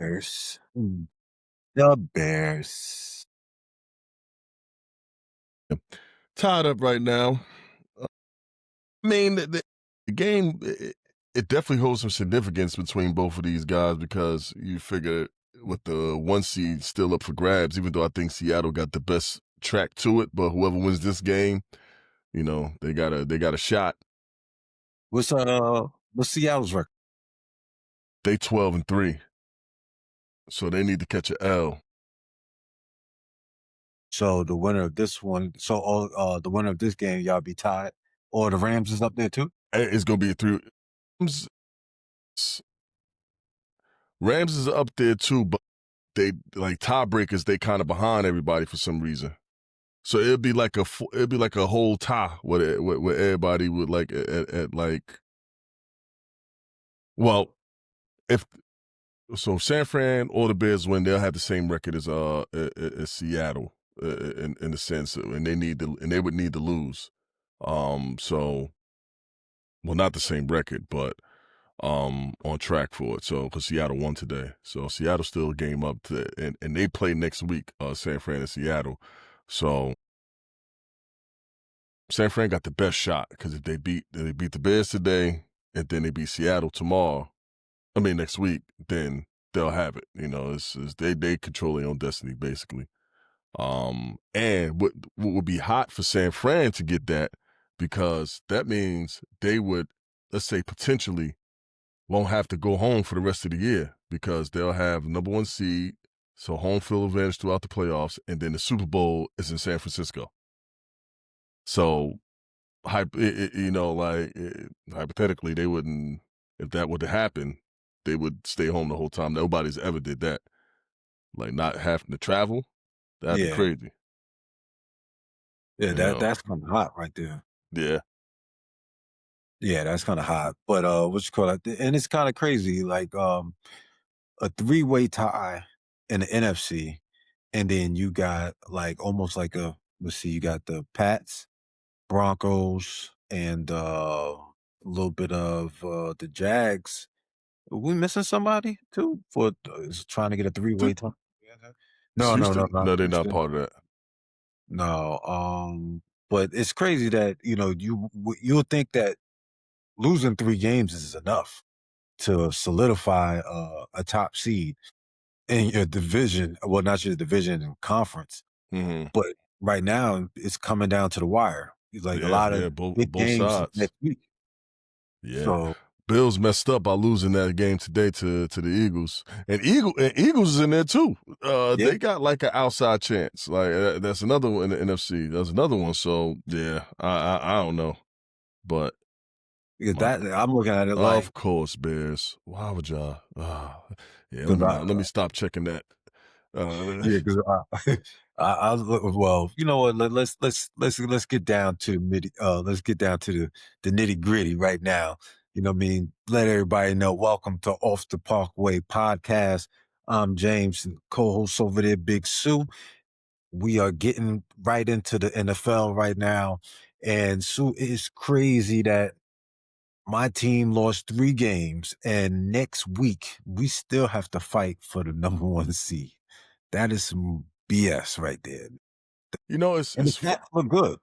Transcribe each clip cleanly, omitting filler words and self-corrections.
Bears. The Bears. Tied up right now. I mean, the game, it definitely holds some significance between both of these guys because you figure with the 1 seed still up for grabs, even though I think Seattle got the best track to it, but whoever wins this game, they got a shot. What's Seattle's record? They 12-3, so they need to catch a L. So the winner of this one, the winner of this game, y'all be tied, or the Rams is up there too. It's gonna be a 3. Rams is up there too, but they like tiebreakers. They kind of behind everybody for some reason. So it'd be like a whole tie where everybody would like at like. Well, if so, San Fran or the Bears win, they'll have the same record as Seattle in the sense, and they would need to lose. So well, not the same record, but on track for it. So because Seattle won today, so Seattle still a game up and they play next week. San Fran and Seattle, so San Fran got the best shot because if they beat the Bears today and then they beat Seattle tomorrow, I mean next week, then they'll have it. It's they control their own destiny basically. And what would be hot for San Fran to get that because that means they would, let's say, potentially won't have to go home for the rest of the year because they'll have number 1 seed, so home field advantage throughout the playoffs, and then the Super Bowl is in San Francisco. So, hypothetically, they wouldn't, if that were to happen, they would stay home the whole time. Nobody's ever did that. Like not having to travel, that'd be Yeah, crazy. yeah, You know? that's kind of hot right there. Yeah. Yeah, that's kind of hot. But what you call it? And it's kind of crazy, like a three-way tie in the NFC, and then you got like almost like a let's see, you got the Pats, Broncos, and a little bit of the Jags. Are we missing somebody too for is trying to get a three-way tie? It's No, no, no, Houston? not No, they're not Houston. part of that. No, but it's crazy that you'll think that losing 3 games is enough to solidify a top seed in your division. Well, not your division and conference, Mm-hmm. but right now it's coming down to the wire. It's like a Yeah, lot yeah, of big both games sides. next week. Yeah. So Bills messed up by losing that game today to the Eagles. And Eagles is in there too. yeah, They got like an outside chance. Like that's another one in the NFC. That's another one. So yeah, I don't know. But because my that I'm looking at it like of course, Bears. Why would y'all? Yeah, let because me not let me stop checking that. yeah, because I was well, you know what? Let's get down to let's get down to the nitty gritty right now. You know what I mean? Let everybody know. Welcome to Off the Parkway podcast. I'm James, and co-host over there, Big Sue. We are getting right into the NFL right now, and Sue, it's crazy that my team lost 3 games, and next week we still have to fight for the number 1 seed. That is some BS right there. And the it's Pats look good.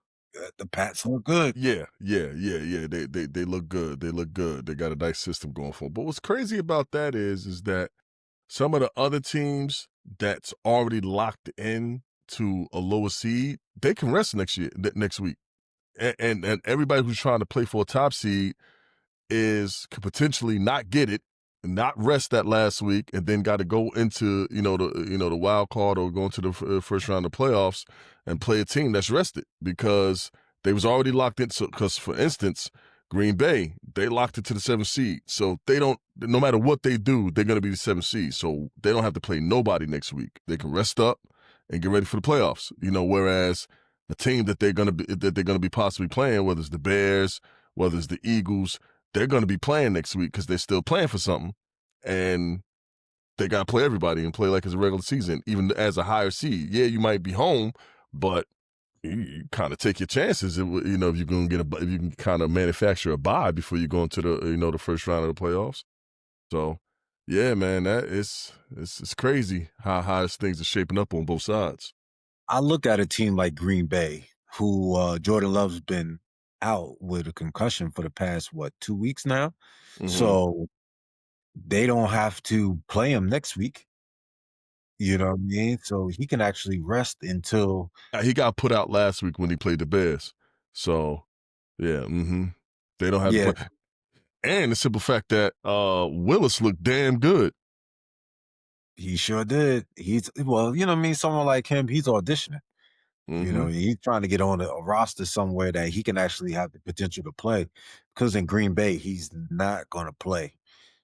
The Pats look good. Yeah. They look good. They look good. They got a nice system going for them. But what's crazy about that is that some of the other teams that's already locked in to a lower seed, they can rest next week. And everybody who's trying to play for a top seed could potentially not get it, not rest that last week, and then got to go into the wild card or go into the first round of playoffs and play a team that's rested because they was already locked in. So, because for instance, Green Bay, they locked it to the 7th seed, so they don't. No matter what they do, they're going to be the 7th seed, so they don't have to play nobody next week. They can rest up and get ready for the playoffs. Whereas the team that they're going to be possibly playing, whether it's the Bears, whether it's the Eagles, they're going to be playing next week because they're still playing for something, and they got to play everybody and play like it's a regular season, even as a higher seed. Yeah, you might be home, but you kind of take your chances. If you're going to if you can kind of manufacture a bye before you go into the the first round of the playoffs. So Yeah, man, that is it's crazy how things are shaping up on both sides. I look at a team like Green Bay, who Jordan Love's been out with a concussion for the past what 2 weeks now, Mhm. so they don't have to play him next week. You know what I mean? So he can actually rest until He got put out last week when he played the Bears. So, yeah, mhm. They don't have to yeah, play. And the simple fact that, Willis looked damn good. he sure did. He's well, you know what I mean? Someone like him, he's auditioning. You know, Mhm. he's trying to get on a roster somewhere that he can actually have the potential to play. Because in Green Bay, he's not going to play.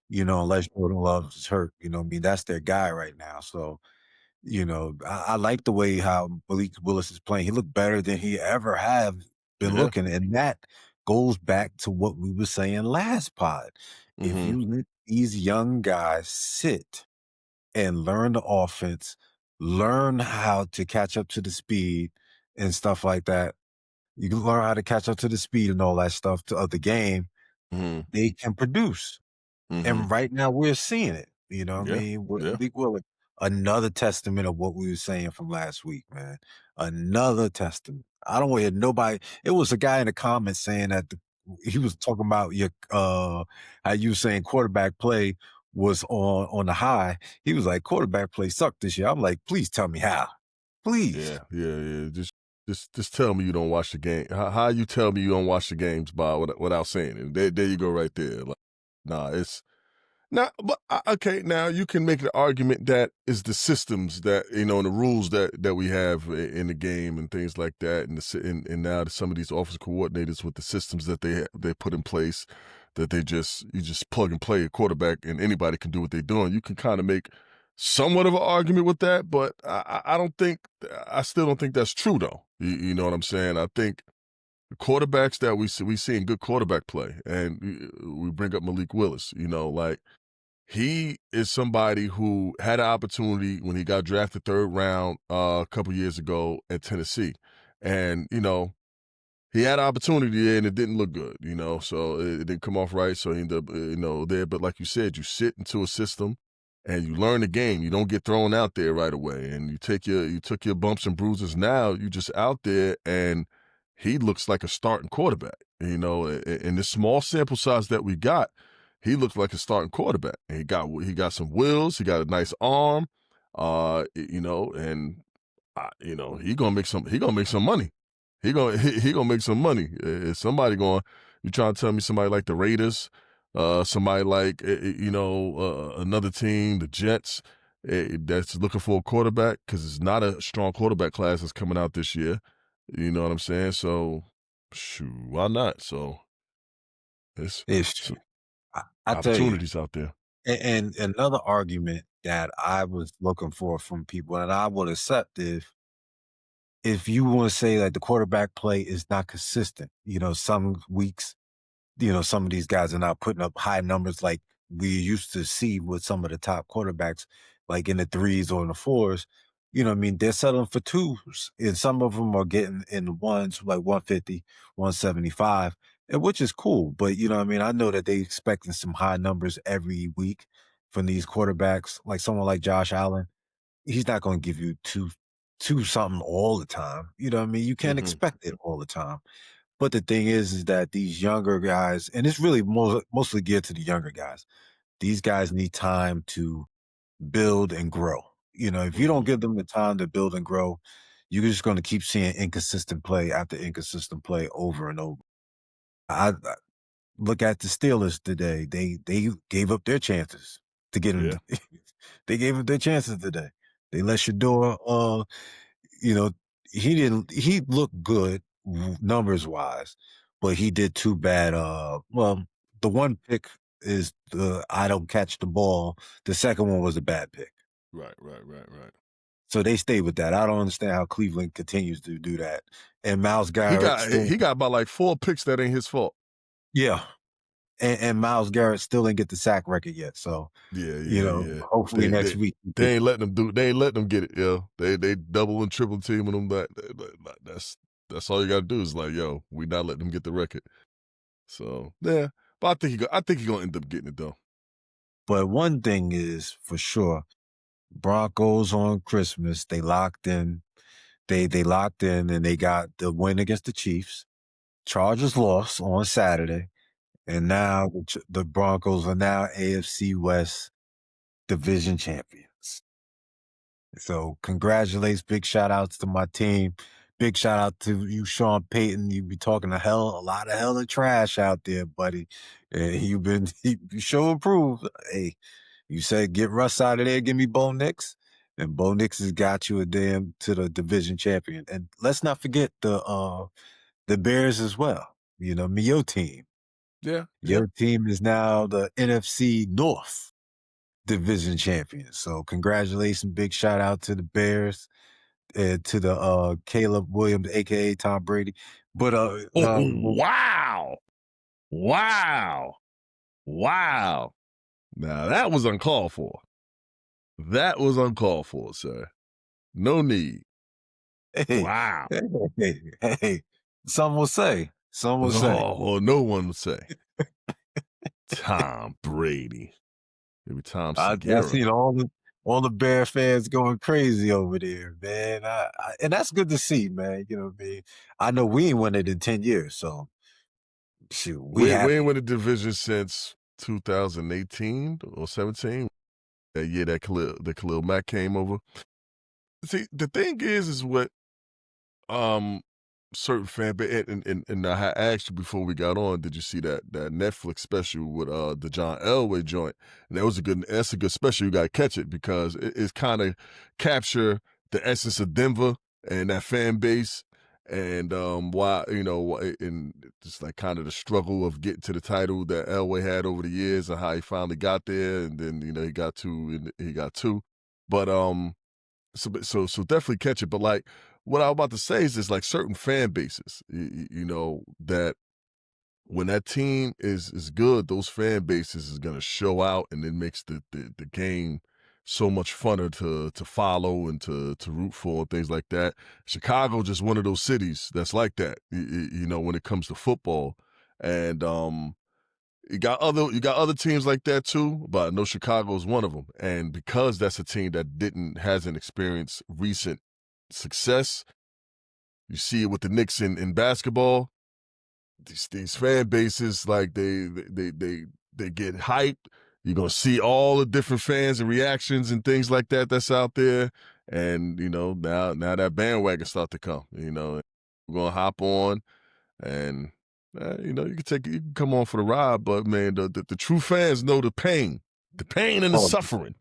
You know, unless Jordan Love is hurt. You know, what I mean, that's their guy right now. So, I like the way how Malik Willis is playing. He looked better than he ever have been Yeah. looking, and that goes back to what we were saying last pod. If Mhm. you let these young guys sit and learn the offense, learn how to catch up to the speed and stuff like that. You can learn how to catch up to the speed and all that stuff of the game. Mhm. They can produce. Mhm. And right now we're seeing it. You know what I Yeah. mean? With Yeah. Malik Willis, another testament of what we were saying from last week, man. Another testament. I don't want to hear nobody. It was a guy in the comments saying that he was talking about your how you were saying quarterback play was on the high. He was like, quarterback play sucked this year. I'm like, please tell me how. Please. Yeah. Yeah, yeah. Just tell me you don't watch the game. How you tell me you don't watch the games by without saying it? There you go right there. Like, nah, it's now, but okay. Now you can make the argument that is the systems that and the rules that we have in the game and things like that, and and now some of these offensive coordinators with the systems that they put in place, that you just plug and play a quarterback and anybody can do what they're doing. You can kind of make somewhat of an argument with that, but I don't think I still don't think that's true though. You know what I'm saying? I think the quarterbacks that we see in good quarterback play, and we bring up Malik Willis. Like he is somebody who had an opportunity when he got drafted third round a couple years ago at Tennessee. And, he had an opportunity there and it didn't look good. So it didn't come off right. So he ended up, there. But like you said, you sit into a system and you learn the game. You don't get thrown out there right away. And you took your bumps and bruises. Now you just out there and he looks like a starting quarterback. In this small sample size that we got, he looked like a starting quarterback. And he got some wheels, he got a nice arm, and he gonna make some money. He gonna make some money. Somebody going you trying to tell me somebody like the Raiders, somebody like another team, the Jets, that's looking for a quarterback because it's not a strong quarterback class that's coming out this year. You know what I'm saying? So, shoot, why not? So, it's It's some I tell you. opportunities out there. And another argument that I was looking for from people, and I would accept if you want to say that the quarterback play is not consistent. Some weeks, some of these guys are not putting up high numbers like we used to see with some of the top quarterbacks, like in the threes or in the fours. You know what I mean? They're settling for twos, and some of them are getting in the ones like 150, 175, which is cool. But you know what I mean? I know that they expecting some high numbers every week from these quarterbacks, like someone like Josh Allen. He's not going to give you two something all the time. You know what I mean? You can't Hmm. expect it all the time. But the thing is that these younger guys, and it's really mostly geared to the younger guys. These guys need time to build and grow. If you don't Hmm. give them the time to build and grow, you're just going to keep seeing inconsistent play after inconsistent play over and over. I look at the Steelers today. They gave up their chances to get him. Yeah. They gave up their chances today. They let Shador. You know, he looked good numbers wise, but he did too bad. Well, the one pick is the I don't catch the ball. The second one was a bad pick. Right, right, right, right. So they stay with that. I don't understand how Cleveland continues to do that. And Miles He Garrett got still, he got about like 4 picks that ain't his fault. yeah. And Miles Garrett still didn't get the sack record yet. So, Yeah, yeah, yeah. hopefully They next they week he they gets ain't it. letting them do. They ain't letting them get it. Yo, they double and triple teaming them. That's all you got to do is like, yo, we not letting them get the record. So yeah, but I think he gonna end up getting it though. But one thing is for sure, Broncos on Christmas, they locked in. They locked in and they got the win against the Chiefs. Chargers lost on Saturday, and now the Broncos are now AFC West division champions. So congratulations, big shout outs to my team. Big shout out to you, Sean Payton. You be talking a lot of hell of trash out there, buddy. And you show improved. Hey, you said get Russ out of there, give me Bo Nix. And Bo Nix has got you a damn to the division champion. And let's not forget the Bears as well. You know, your team. Yeah, yeah. Your team is now the NFC North division champion. So congratulations, big shout out to the Bears, to the Caleb Williams, aka Tom Brady. But Oh, wow. Wow. Wow. Now that was uncalled for. That was uncalled for, sir. No need. hey, Wow. hey, some will say, some will say. Oh, no one would say. Tom Brady. Maybe Tom I Segura. seen all the Bear fans going crazy over there, man. And that's good to see, man. You know what I mean? I know we ain't won it in 10 years, so shoot, we We ain't happy. win a division since 2018 or 17. That year that Khalil Mack came over. See, the thing is what certain fan base and I had asked you before we got on, did you see that Netflix special with the John Elway joint? And that's a good special. You gotta catch it because it's kind of capture the essence of Denver and that fan base and why and just like kind of the struggle of getting to the title that Elway had over the years and how he finally got there and then he got two. But so definitely catch it. But like what I'm about to say is, like certain fan bases, that when that team is good, those fan bases is gonna show out, and it makes the game so much funner to follow and to root for and things like that. Chicago just one of those cities that's like that, when it comes to football, and you got other teams like that too, but I know Chicago is one of them. And because that's a team that hasn't experienced recent success, you see it with the Knicks in basketball. These fan bases like they get hyped. You're gonna see all the different fans and reactions and things like that that's out there. And now that bandwagon start to come. We're gonna hop on and you can come on for the ride, but man, the true fans know the pain and the All, suffering.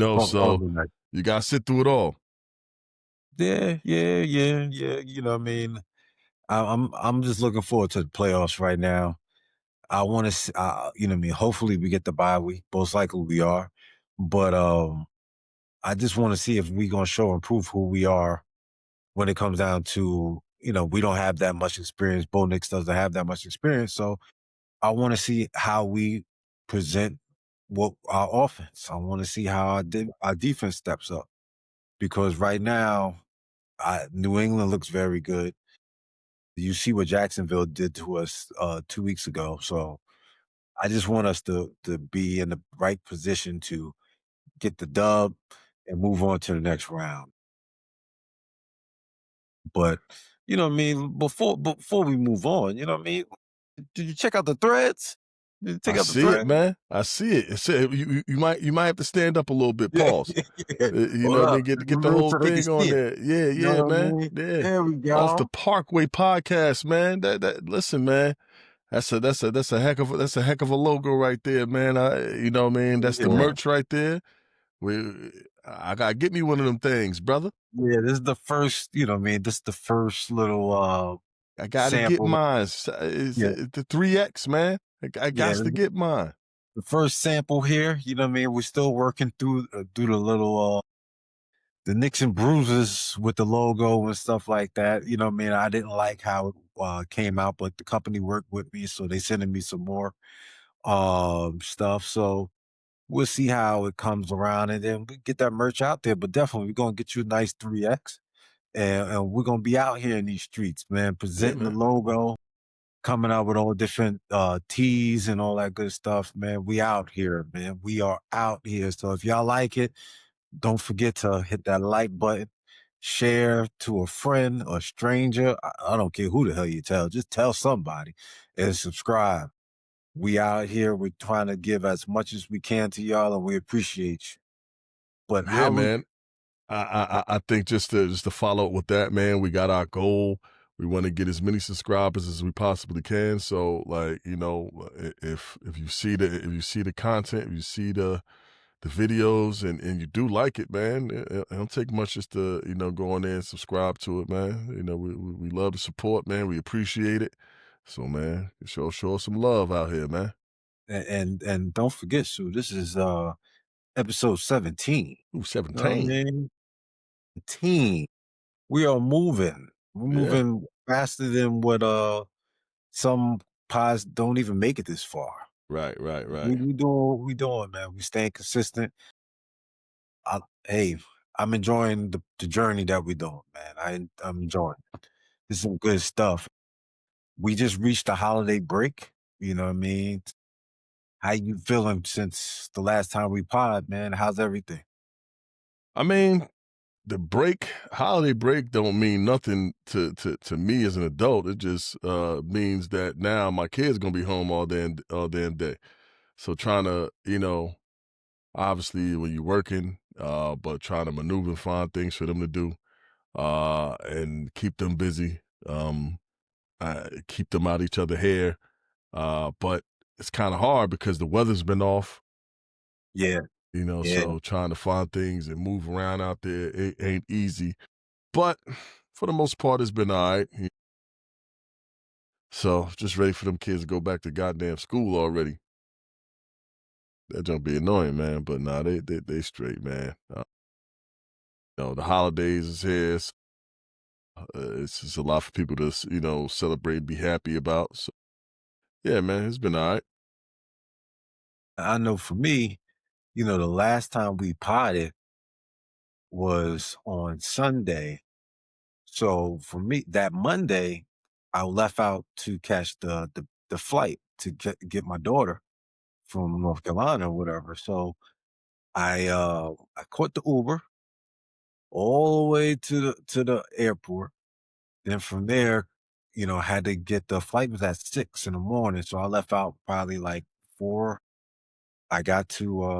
all So the night. you gotta sit through it all. Yeah. You know what I mean? I'm just looking forward to the playoffs right now. I want to, you know what I mean? Hopefully we get the bye week. Most likely we are. But I just want to see if we going to show and prove who we are when it comes down to, we don't have that much experience. Bo Nix doesn't have that much experience. So I want to see how we present what our offense. I want to see how our defense steps up because right now, New England looks very good. You see what Jacksonville did to us 2 weeks ago. So I just want us to be in the right position to get the dub and move on to the next round. But you know what I mean, before we move on, you know what I mean? Did you check out the threads? Did you I check out the see it, thread? man. I see it. You might have to stand up a little bit. Yeah, Pause. yeah. You know Hold what I mean? up. Get the Move whole so they can thing on see it. there. Yeah, You know yeah, what I man. mean? Yeah. There we Off the go. Parkway podcast, man. That listen, man. That's a heck of a logo right there, man. You know what I mean? That's the Yeah. merch right there. I gotta get me one of them things, brother. Yeah, this is the first, you know what I mean? This is the first little I gotta get sample. mine. It's Yeah, the 3X, man. I got yeah. to get mine. The first sample here, you know what I mean? We're still working through the little the nicks and bruises with the logo and stuff like that. You know what I mean? I didn't like how it came out, but the company worked with me, so they sending me some more stuff. So we'll see how it comes around and then we get that merch out there. But definitely we're gonna get you a nice 3X and we're gonna be out here in these streets, man, Yeah, presenting the man. logo. coming out with all different teas and all that good stuff, man. We out here, man. We are out here. So if y'all like it, don't forget to hit that like button, share to a friend or stranger. I don't care who the hell you tell, just tell somebody and subscribe. We out here, we're trying to give as much as we can to y'all, and we appreciate you. But Yeah, how we man. I think just to follow up with that, man, we got our goal. We want to get as many subscribers as we possibly can. So, like, if you see the content, if you see the videos, and you do like it, man, it don't take much just to go on there and subscribe to it, man. We love the support, man. We appreciate it. So, man, show us some love out here, man. and don't forget, Sue, this is episode 17. Ooh, You know what I 17. mean? 17. We are moving. We're Yeah. moving faster than what some pods don't even make it this far. Right, right, We right. we doing what we doing, man. We staying consistent. Hey, I'm enjoying the journey that we're doing, man. I'm enjoying it. This is some good stuff. We just reached the holiday break. You know what I mean? How you feeling since the last time we pod, man? How's everything? I mean, the holiday break don't mean nothing to me as an adult. It just means that now my kid's gonna be home all damn day. So trying to, obviously when you're working, but trying to maneuver and find things for them to do, and keep them busy, keep them out each other hair. But it's kind of hard because the weather's been off, Yeah, yeah. so trying to find things and move around out there, it ain't easy. But for the most part, it's been all right. So just ready for them kids to go back to goddamn school already. That junk be annoying, man. But nah, they straight, man. The holidays is here. It's just a lot for people to celebrate and be happy about. So yeah, man, it's been all right. I know for me, the last time we potted was on Sunday. So for me, that Monday, I left out to catch the flight to get my daughter from North Carolina or whatever. So I caught the Uber all the way to the airport. Then from there, had to get the flight was at 6 in the morning. So I left out probably like 4. I got to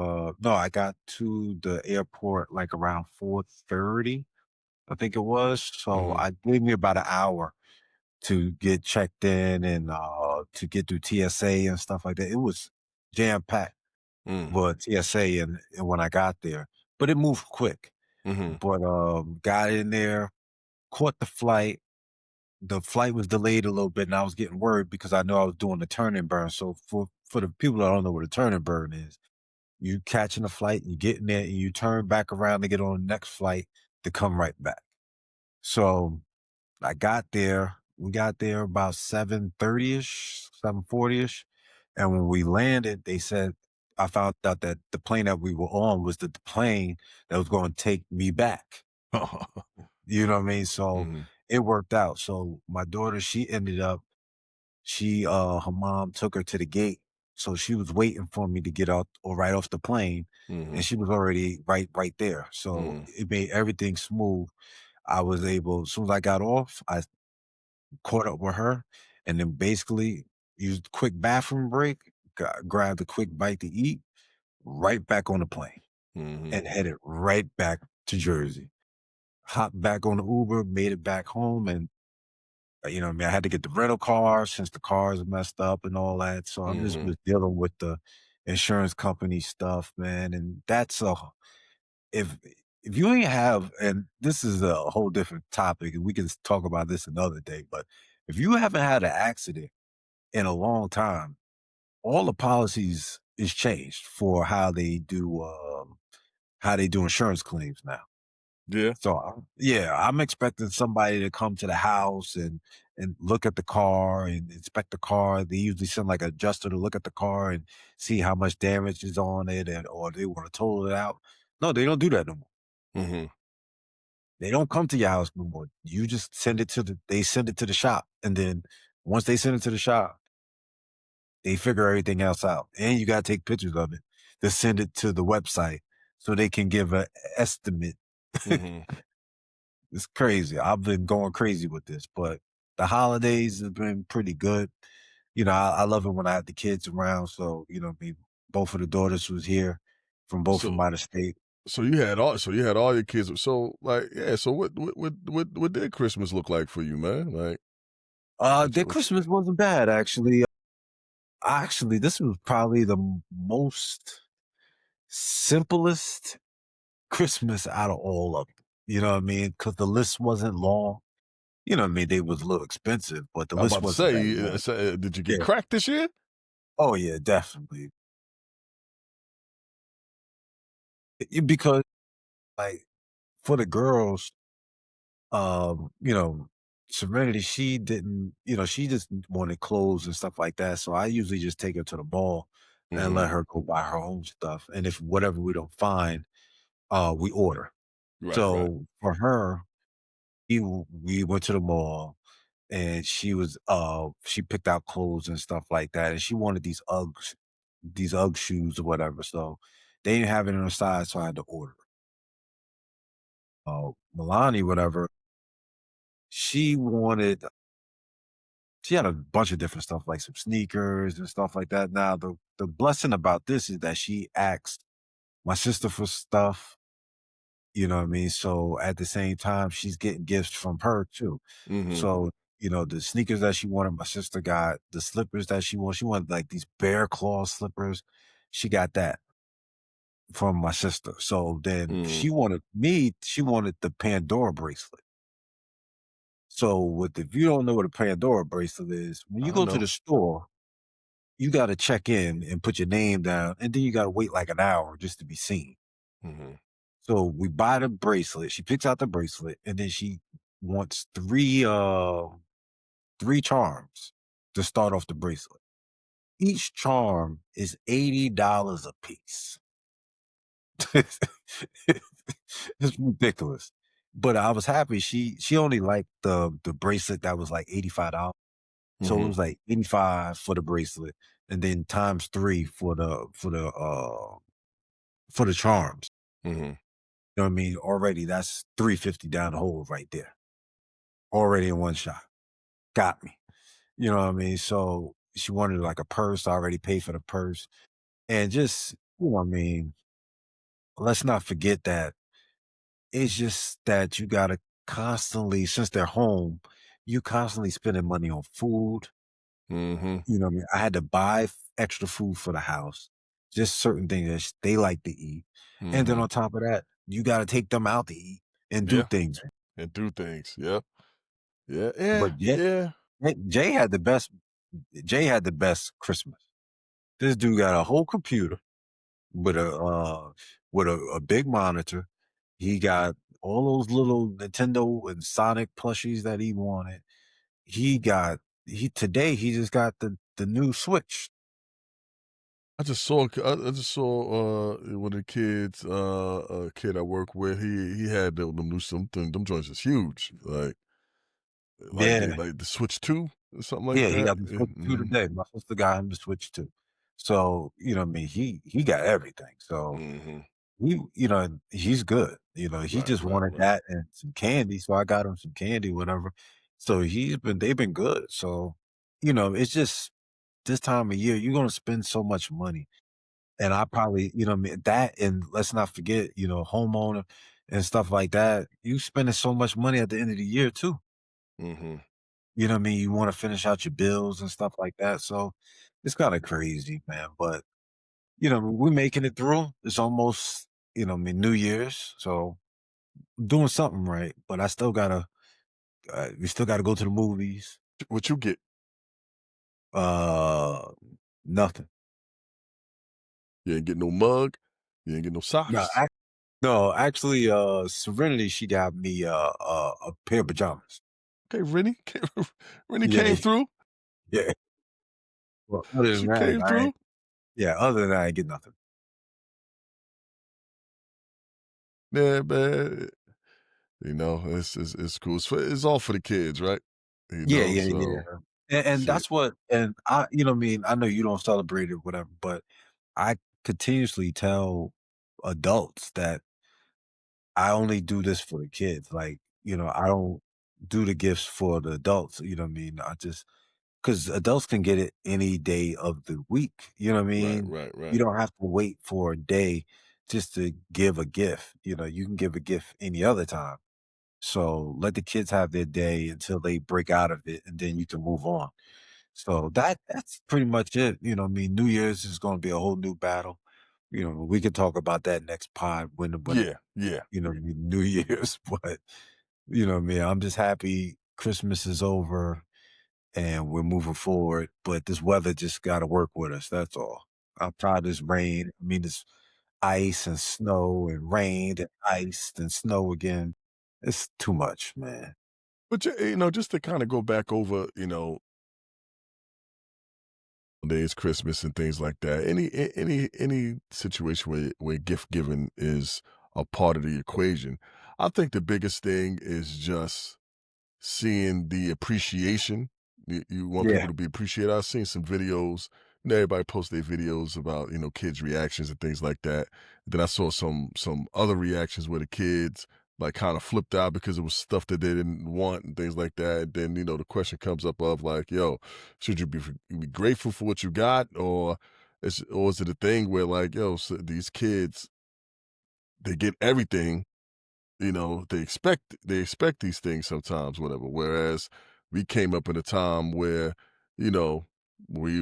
the airport like around 4:30, I think it was. So Mm-hmm. I gave me about an hour to get checked in and to get through TSA and stuff like that. It was jam packed Mm. with TSA and when I got there, but it moved quick. Mm-hmm. But got in there, caught the flight. The flight was delayed a little bit, and I was getting worried because I know I was doing the turn and burn. So for the people that don't know what a turn and burn is, you catching a flight, you get in there, and you turn back around to get on the next flight to come right back. So I got there. We got there about 7:30ish, 7:40ish, and when we landed, they said I found out that the plane that we were on was the plane that was going to take me back. You know what I mean? So mm-hmm. it worked out. So my daughter, she ended up, her mom took her to the gate. So she was waiting for me to get out or right off the plane, Mm-hmm. and she was already right there. So Mm-hmm. it made everything smooth. I was able, as soon as I got off, I caught up with her, and then basically used a quick bathroom break, grabbed a quick bite to eat, right back on the plane, Mm-hmm. and headed right back to Jersey. Hopped back on the Uber, made it back home, and what I mean, I had to get the rental car since the car is messed up and all that. So I'm just Mm-hmm. was dealing with the insurance company stuff, man. And that's if if you ain't have, and this is a whole different topic, and we can talk about this another day, but if you haven't had an accident in a long time, all the policies is changed for how they do insurance claims now. Yeah. So, yeah, I'm expecting somebody to come to the house and look at the car and inspect the car. They usually send like an adjuster to look at the car and see how much damage is on it, and or they want to total it out. No, they don't do that no more. Mm-hmm. They don't come to your house no more. You just send it to they send it to the shop, and then Once they send it to the shop, they figure everything else out, and you gotta take pictures of it to send it to the website so they can give a estimate. Mhm. It's crazy. I've been going crazy with this, but the holidays have been pretty good. I love it when I have the kids around, so, both of the daughters was here from both So from out of state. you had all your kids. So like, yeah. So what did Christmas look like for you, man? Like, Their Christmas wasn't bad, actually. Actually, this was probably the most simplest Christmas out of all of them. You know what I mean? Because the list wasn't long. You know what I mean? They was a little expensive, but the I'm list about to wasn't that say, long. did you get Yeah. cracked this year? Oh yeah, definitely. Because like for the girls, you know, Serenity, she didn't, she just wanted clothes and stuff like that. So I usually just take her to the mall and Mhm. let her go buy her own stuff. And if whatever we don't find, we order. Right, right. So for her, we went to the mall and she picked out clothes and stuff like that. And she wanted these UGG shoes or whatever. So they didn't have it in her size, so I had to order. Milani, whatever, she wanted she had a bunch of different stuff, like some sneakers and stuff like that. Now, the blessing about this is that she asked my sister for stuff, you know what I mean? So at the same time, she's getting gifts from her too. Mhm. So, the sneakers that she wanted, my sister got the slippers that she wanted. She wanted like these bear claw slippers. She got that from my sister. So then Mhm. she wanted the Pandora bracelet. So if you don't know what a Pandora bracelet is, when you I go to know. the store, you gotta check in and put your name down, and then you gotta wait like an hour just to be seen. Mhm. So we buy the bracelet, she picks out the bracelet, and then she wants 3 charms to start off the bracelet. Each charm is $80 a piece. It's ridiculous. But I was happy she only liked the bracelet that was like $85. So it Mhm. was like 85 for the bracelet and then times 3 for the charms. Mhm. You know what I mean? Already that's 350 down the hole right there. Already in one shot. Got me. You know what I mean? So she wanted like a purse. I already paid for the purse. And just, I mean, let's not forget that it's just that you gotta constantly, since they're home, you constantly spending money on food. Mhm. You know what I mean? I had to buy extra food for the house, just certain things that they like to eat. And then Mhm. on top of that, you gotta take them out to eat and do Yeah, things. and do things. Yeah. Yeah, yeah, But Jay, yeah. Jay had the best. Jay had the best Christmas. This dude got a whole computer with a big monitor. He got all those little Nintendo and Sonic plushies that he wanted. He got he today he just got the new Switch. I just saw one of the kids, a kid I work with. He had them new them joints is huge. Yeah. Like the Switch 2 or something like Yeah, he that. got the Yeah, Switch 2 mhm. today. My sister got him the Switch 2. So, what I mean, he got everything. So, Mhm. he's good. He Right, just right, wanted right. that and some candy, so I got him some candy, whatever. So, they've been good. So, it's just this time of year, you're gonna spend so much money. And I probably, what I mean, that and let's not forget, homeowner and stuff like that. You spending so much money at the end of the year too. Mhm. You know what I mean? You wanna finish out your bills and stuff like that, so it's kinda crazy, man, but, we're making it through. It's almost, New Year's, so doing something right, but I still gotta we still gotta go to the movies. What you get? Uh, Nothing. You ain't get no mug. You ain't get no No, socks. no, actually, Serenity, she got me, a pair of pajamas. Okay, Rennie. Rennie Yeah, came through. yeah. Well, other than She that, came through. other than that, I ain't get nothing. Yeah, man. It's cool. It's all for the kids, right? Yeah, yeah, So yeah. And Shit. that's what and I you know what I mean, I know you don't celebrate it, whatever, but I continuously tell adults that I only do this for the kids. Like, I don't do the gifts for the adults. You know what I mean? I just because adults can get it any day of the week. You know what I Right, mean? right, You right. don't have to wait for a day just to give a gift. You can give a gift any other time. So let the kids have their day until they break out of it, and then you can move on. So that's pretty much it. You know, what I mean, New Year's is going to be a whole new battle. We could talk about that next pod when Yeah, yeah. New Year's, but what I mean, I'm just happy Christmas is over and we're moving forward, but this weather just got to work with us. That's all. I'm tired of this rain. I mean, it's ice and snow and rain and ice and snow again. It's too much, man. But just to kind of go back over, days, Christmas and things like that. Any situation where gift giving is a part of the equation. I think the biggest thing is just seeing the appreciation. You want people Yeah. to be appreciated. I've seen some videos. Everybody posts their videos about kids' reactions and things like that. Then I saw some other reactions where the kids like kind of flipped out because it was stuff that they didn't want and things like that. Then the question comes up of like, yo, should you be grateful for what you got, or is it a thing where like, yo, so these kids they get everything, they expect these things sometimes, whatever. Whereas we came up in a time where, you know, we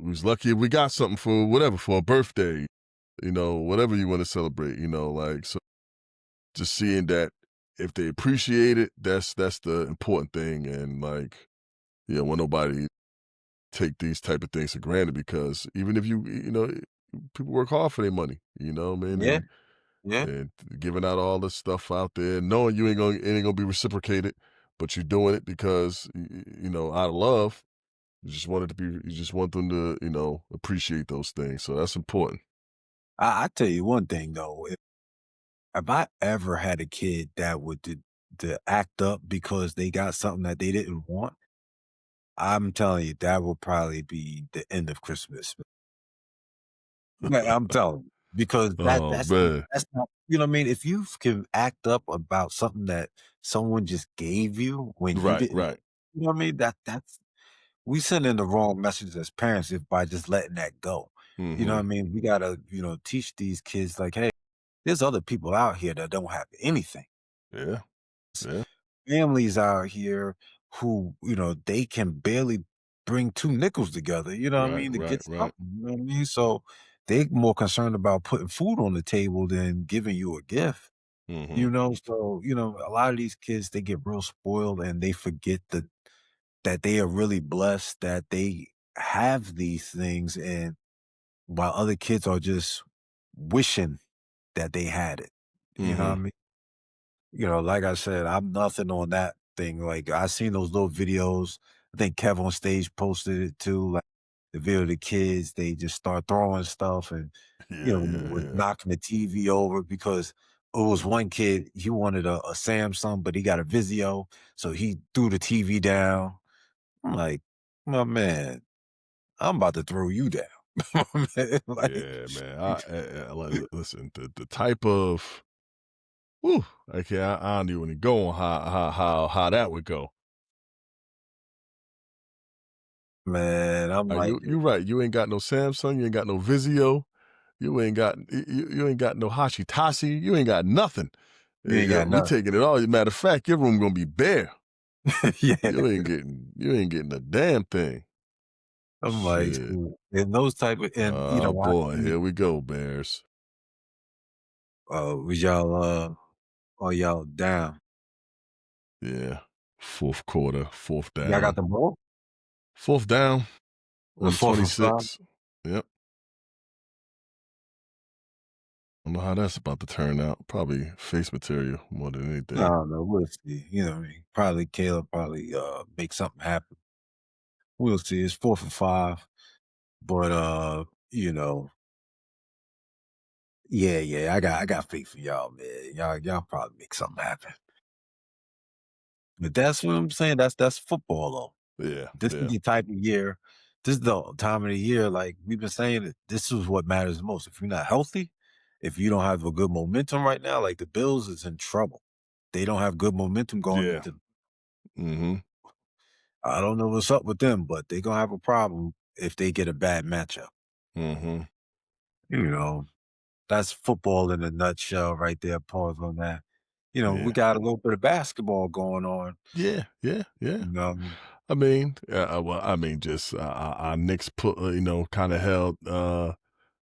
was lucky if we got something for whatever, for a birthday, whatever you want to celebrate, like so just seeing that if they appreciate it, that's the important thing. And like, when nobody take these type of things for granted because even if people work hard for their money, what I mean? Yeah. Yeah. And giving out all this stuff out there, knowing it ain't gonna be reciprocated, but you're doing it because out of love. You just want them to, appreciate those things. So that's important. I tell you one thing though, if I ever had a kid that would to act up because they got something that they didn't want, I'm telling you, that will probably be the end of Christmas. Man, I'm telling you, because that Oh that's man. that's not what I mean? If you can act up about something that someone just gave you when you Right, didn't right. what I mean? That's we sending the wrong message as parents if by just letting that go. You know what Mm-hmm. I mean? We gotta, teach these kids like, hey, there's other people out here that don't have anything. Yeah, yeah. Families out here who, they can barely bring 2 nickels together, you know what I Right, mean, to right, get right. something, you know what I mean? So, they more concerned about putting food on the table than giving you a gift, Mm-hmm. you know? So, a lot of these kids, they get real spoiled and they forget that they are really blessed that they have these things, and while other kids are just wishing that they had it, you know what I Mm-hmm. mean? Like I said, I'm nothing on that thing. Like I seen those little videos. I think Kev on stage posted it too. Like the video of the kids, they just start throwing stuff and Yeah, yeah, was yeah. knocking the TV over because it was one kid, he wanted a Samsung, but he got a Vizio, so he threw the TV down. I'm like, my man, I'm about to throw you down. Man, like, Yeah, man. Listen, the type of whew, okay, I don't even go on how that would go. man, I'm like, You right. You ain't got no Samsung. You ain't got no Vizio. You ain't got no Hashitashi. You ain't got nothing. you ain't Yeah, got we nothing. taking it all. Matter of fact, your room gonna be bare. Yeah. You ain't getting a damn thing. I'm like, Shit. so and those type of and, Oh I boy, see, here we go, Bears. was y'all, oh, y'all down. Yeah. Fourth quarter, fourth Y'all got down. the ball? Fourth down It was on 4th and 5? 26. Yep. I don't know how that's about to turn out. Probably face material more than I anything. don't know, we'll see, what I mean? Probably Caleb probably, make something happen. We'll see, it's 4th and 5, but, you know, yeah, yeah, I got faith in y'all, man. Y'all probably make something happen. But that's what I'm saying, that's football, though. Yeah, This is yeah, the type of year this is the time of the year, like, we've been saying that this is what matters the most. If you're not healthy, if you don't have a good momentum right now, like, the Bills is in trouble. They don't have good momentum going yeah. into Mhm, I don't know what's up with them, but they gonna have a problem if they get a bad matchup. mhm. You know, that's football in a nutshell right there, pause on that. We Yeah. got a little bit of basketball going on, Yeah, yeah, yeah. you know? I mean, well, I mean, just, our Knicks put, kinda held,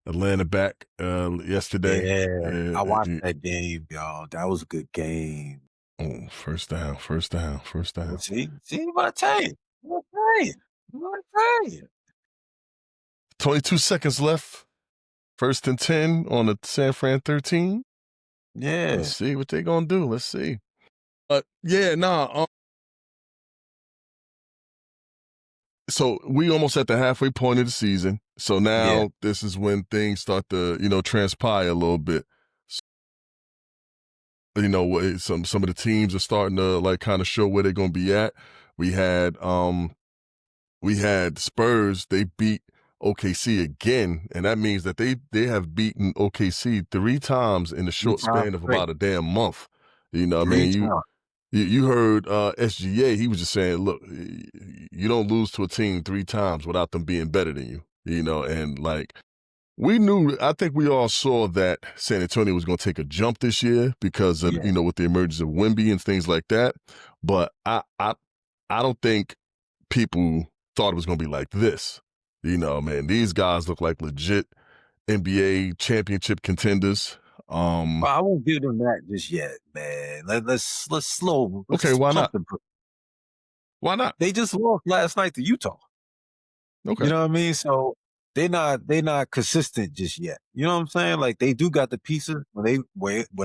Atlanta back, yesterday. Yeah, I watched Y that game, y'all. That was a good game. Oh, first down, first down, first Well, down. see what I tell you. What I tell you. What I tell you. 22 seconds left. First and 10 on the San Fran 13. Let's Yeah, see what they gonna do. Let's see. Yeah, nah. So we almost at the halfway point of the season. So yeah. now this is when things start to, transpire a little bit. Some of the teams are starting to like kind of show where they're gonna be at. We had Spurs. They beat OKC again, and that means that they have beaten OKC 3 times in the 3 short times span of straight. about a damn month. I 3 mean, times. you heard SGA. He was just saying, look, you don't lose to a team 3 times without them being better than you. And like we knew, I think we all saw that San Antonio was going to take a jump this year because of Yeah. with the emergence of Wemby and things like that. But I don't think people thought it was going to be like this. Man, these guys look like legit NBA championship contenders. Well, I won't give them that just yet, man. Okay, let's why pump not? the Why not? they just lost last night to Utah. You Okay. know what I mean? So they not consistent just yet. You know what I'm saying? Like they do got the pieces when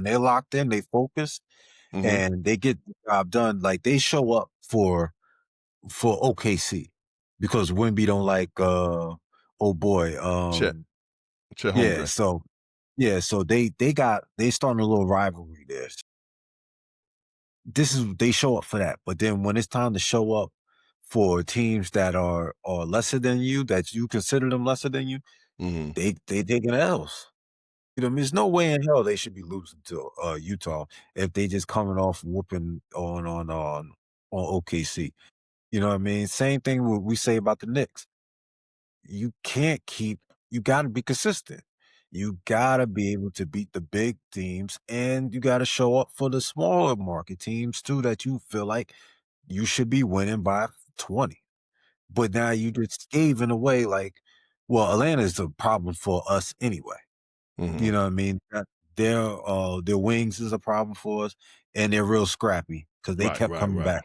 they're locked in, they focus Mm-hmm. and they get the job done. Like they show up for OKC because Wimby don't like oh boy Chet, Chet yeah Holmgren. so they starting a little rivalry there. They show up for that, but then when it's time to show up for teams that are lesser than you, that you consider them lesser than you, Mm-hmm. they taking L's. You know, there's no way in hell they should be losing to Utah if they just coming off whooping on OKC. You know what I mean? Same thing what we say about the Knicks. You can't keep you gotta be consistent. You gotta be able to beat the big teams and you gotta show up for the smaller market teams too that you feel like you should be winning by 20. But now you just gave in a way like, well, Atlanta is a problem for us anyway. Mm-hmm. You know what I mean? Their wings is a problem for us and they're real scrappy because they Right, kept right, coming right. back.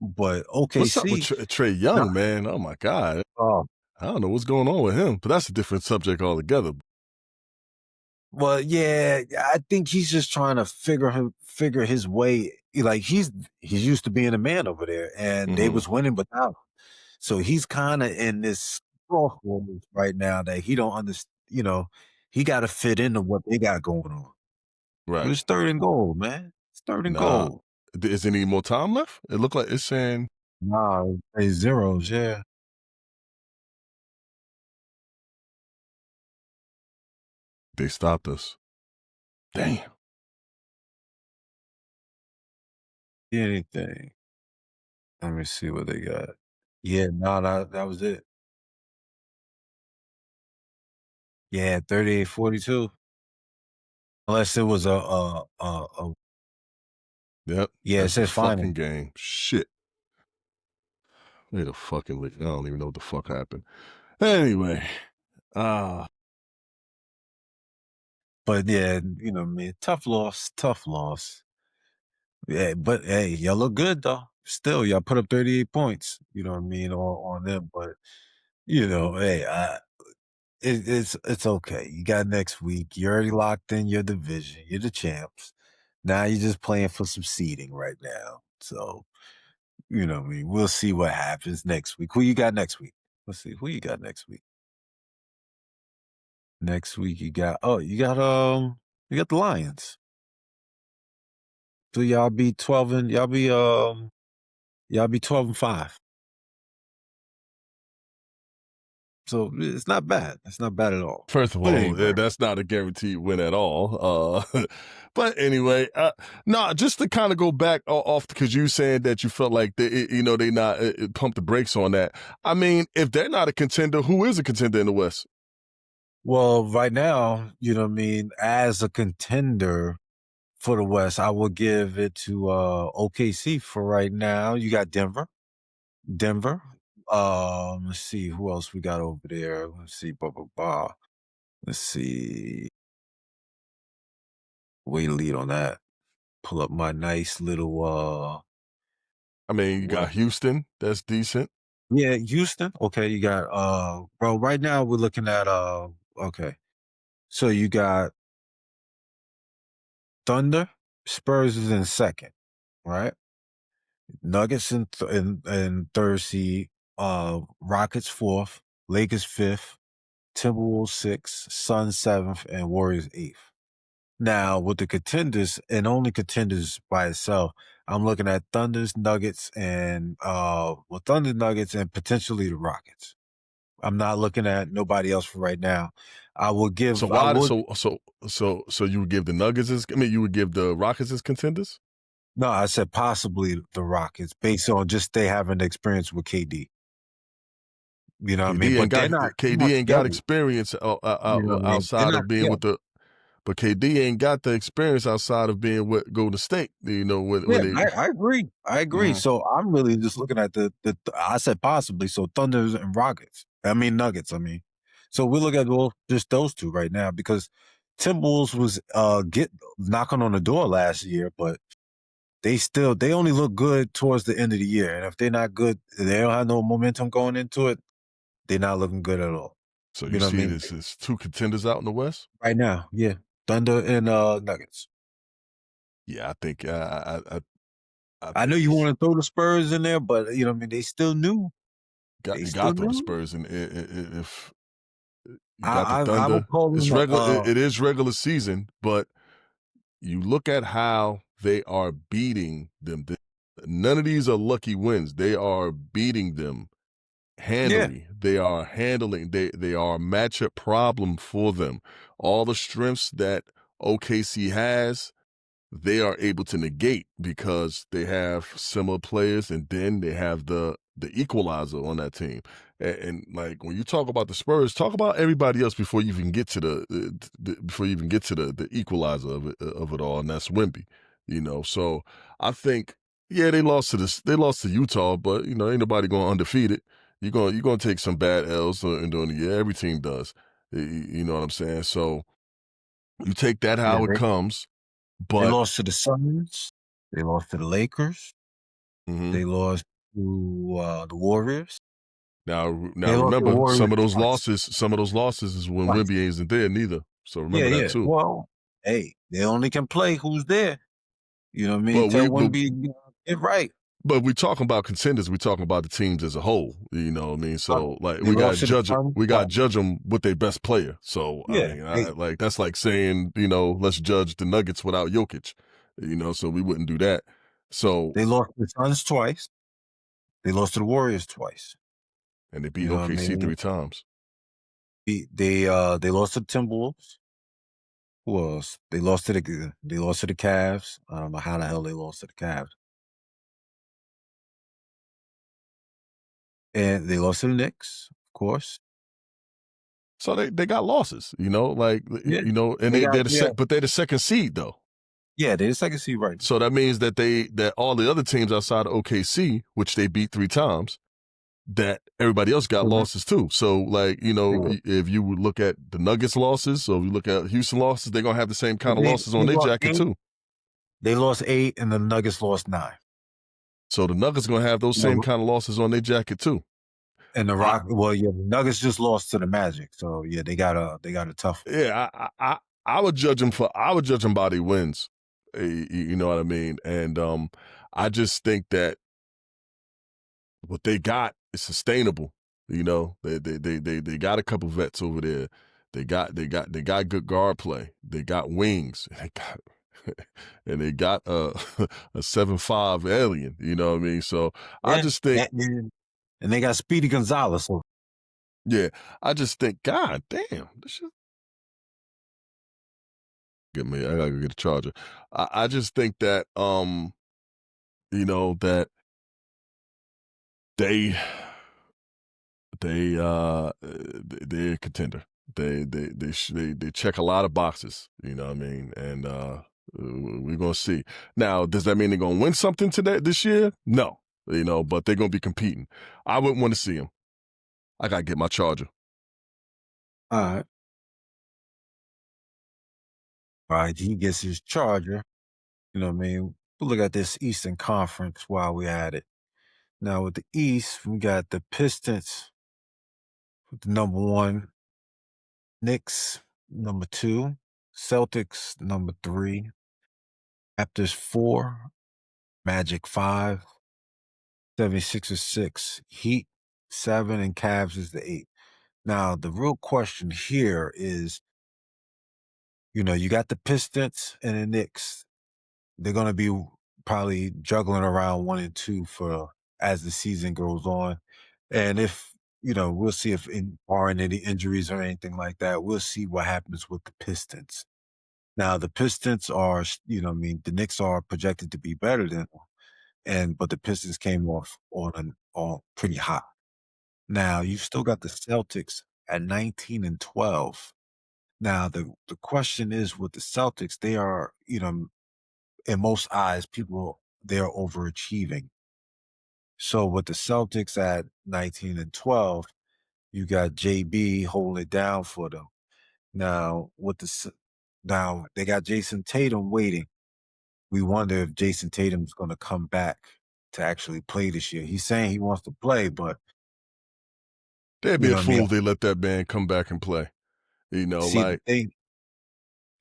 But What's up with OKC, Trey nah, Young, man? Oh my God. oh, I don't know what's going on with him, but that's a different subject altogether. well, yeah, I think he's just trying to figure his way. Like he's used to being a man over there, and they Mm-hmm. was winning without him. So he's kind of in this crossroads right now that he don't understand. He got to fit into what they got going on. But Right. it's third and goal, man. It's third and Nah. goal. Is any more time left? It looked like it's saying Nah, it's zeros. Yeah, they stopped us. Damn. anything. Let me see what they got. Yeah, no, that was it. Yeah, 38-42. Unless it was a Yep. yeah, it That's the says final. fucking game. Shit. Wait a fucking I don't even know what the fuck happened. Anyway. Ah. But yeah, man, tough loss, tough loss. Yeah, but hey, y'all look good though. Still, y'all put up 38 points. You know what I mean on them, but hey, it's okay. You got next week. You already locked in your division. You're the champs. Now you're just playing for some seeding right now. So what I mean, we'll see what happens next week. Who you got next week? Let's see who you got next week. Next week you got the Lions. So y'all be 12 and 5. So it's not bad. It's not bad at all. First of But all, anyway, that's not a guaranteed win at all. But anyway, no, just to kind of go back off because you saying that you felt like they not pump the brakes on that. I mean, if they're not a contender, who is a contender in the West? well, right now, as a contender for the West, I will give it to OKC for right now. You got Denver. Denver. Let's see who else we got over there. Let's see, blah blah blah. Let's see. Way to lead on that. Pull up my nice little I mean, you what got Houston, that's decent. yeah, Houston. Okay, you got bro, right now we're looking at okay. So you got Thunder, Spurs is in second, right? Nuggets in third seed, Rockets fourth, Lakers fifth, Timberwolves sixth, Suns seventh, and Warriors eighth. Now, with the contenders and only contenders by itself, I'm looking at Thunder's Nuggets and Thunder Nuggets and potentially the Rockets. I'm not looking at nobody else for right now. So I why? would So you would give the Nuggets as? I mean, you would give the Rockets as contenders? no, I said possibly the Rockets based on just they having the experience with KD. You know what I mean? KD ain't But got they're not KD ain't got together. experience You know what I mean? They're outside not of being together. with the. But KD ain't got the experience outside of being with Golden State. You know when Yeah, they. I agree. I agree. Mhm. So I'm really just looking at the I said possibly. So Thunders and Rockets. I mean Nuggets. I mean, so we look at just those two right now because Timberwolves was get knocking on the door last year, but they only look good towards the end of the year, and if they're not good, they don't have no momentum going into it. They're not looking good at all. So you You know what I see mean? this as two contenders out in the West. Right now, yeah, Thunder and Nuggets. Yeah, I think I I know think you it's want to throw the Spurs in there, but you know what I mean. They still new. They you still got to throw the new. Spurs in if you got the I would Thunder. call It's them regular. It is regular season, but you look at how they are beating them. None of these are lucky wins. They are beating them yeah, handily. They are handling. They are a matchup problem for them. All the strengths that OKC has, they are able to negate because they have similar players, and then they have the equalizer on that team. And like when you talk about the Spurs, talk about everybody else before you even get to before you even get to the equalizer of it all, and that's Wimby. So I think they lost to Utah, but ain't nobody going undefeated. You're gonna take some bad L's during the year. Every team does. You know what I'm saying? So you take that yeah. how it comes, They but lost to the Suns. They lost to the Lakers. mhm. They lost to the Warriors. Now They lost to the remember Warriors twice. some of those losses is when Twice. Wimby isn't there neither. So Yeah, remember that yeah. too. Well, hey, they only can play who's there. You know what I mean? But Tell we but Wimby get right. but we talking about contenders, we talking about the teams as a whole. You know what I mean? So like They lost to the Suns we gotta twice. judge them with their best player. So I Yeah, mean, they like that's like saying let's judge the Nuggets without Jokic. So we wouldn't do that. So they lost to the Suns twice. They lost to the Warriors twice. and they You beat know what I OKC mean? 3 times. They lost to the Timberwolves. Who else? They lost to the Cavs. I don't know how the hell they lost to the Cavs. And they lost to the Knicks, of course. So they got losses, Yeah. and They got they're but they're the second seed though. yeah, they're the second seed right now. So that means that all the other teams outside of OKC, which they beat 3 times, that everybody else got Mhm. losses too. So They will. if you would look at the Nuggets losses, so if you look at Houston losses, they're gonna have the same Yeah, kind of losses they on their lost jacket 8. too. They lost 8 and the Nuggets lost 9. So the Nuggets gonna have those And same the kind of losses on their jacket too. and the I Rock well, yeah, the Nuggets just lost to the Magic. So yeah, they got a tough one. yeah, I would judge them by their wins. You know what I mean? And I just think that what they got is sustainable. They got a couple vets over there. They got good guard play. They got wings. They got a 7'5" alien. You know what I mean? So I Yeah. just think And they got Speedy Gonzalez. Yeah, I just think, God damn, this shit get me. I gotta get a charger. I just think that that they they're a contender. They check a lot of boxes. You know what I mean? And we're gonna see. Now, does that mean they're gonna win something today this year? No. But they're gonna be competing. I wouldn't want to see them. I gotta get my charger. All right. All right. He gets his charger. You know what I mean? We'll look at this Eastern Conference while we're at it. Now, with the East, we got the Pistons with the number one, Knicks, number two, Celtics, number three, Raptors, four, Magic, five, 76ers, six, Heat, seven, and Cavs is the eight. Now, the real question here is, you got the Pistons and the Knicks. They're going to be probably juggling around one and two for as the season goes on. And if, we'll see if barring any injuries or anything like that, we'll see what happens with the Pistons. Now, the Pistons are, the Knicks are projected to be better than them, but the Pistons came off on pretty hot. Now, you've still got the Celtics at 19 and 12. Now, the question is with the Celtics, they are, in most eyes, they're overachieving. So with the Celtics at 19 and 12, you got JB holding it down for them. Now, now they got Jason Tatum waiting. We wonder if Jason Tatum's going to come back to actually play this year. He's saying he wants to play, but They'd you be a know what I mean? fool if they let that man come back and play. See, Like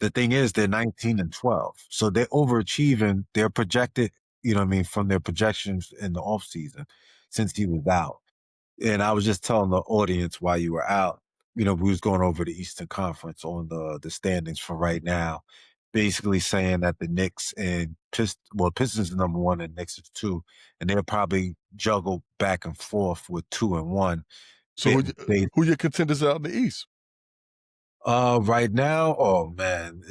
the thing is they're 19 and 12. So they're overachieving. They're projected, from their projections in the offseason since he was out. And I was just telling the audience while you were out, we was going over the Eastern Conference on the standings for right now, basically saying that the Knicks and Pistons are number one and Knicks is two, and they'll probably juggle back and forth with two and one. so They, they who your contenders out in the East? right now, oh man,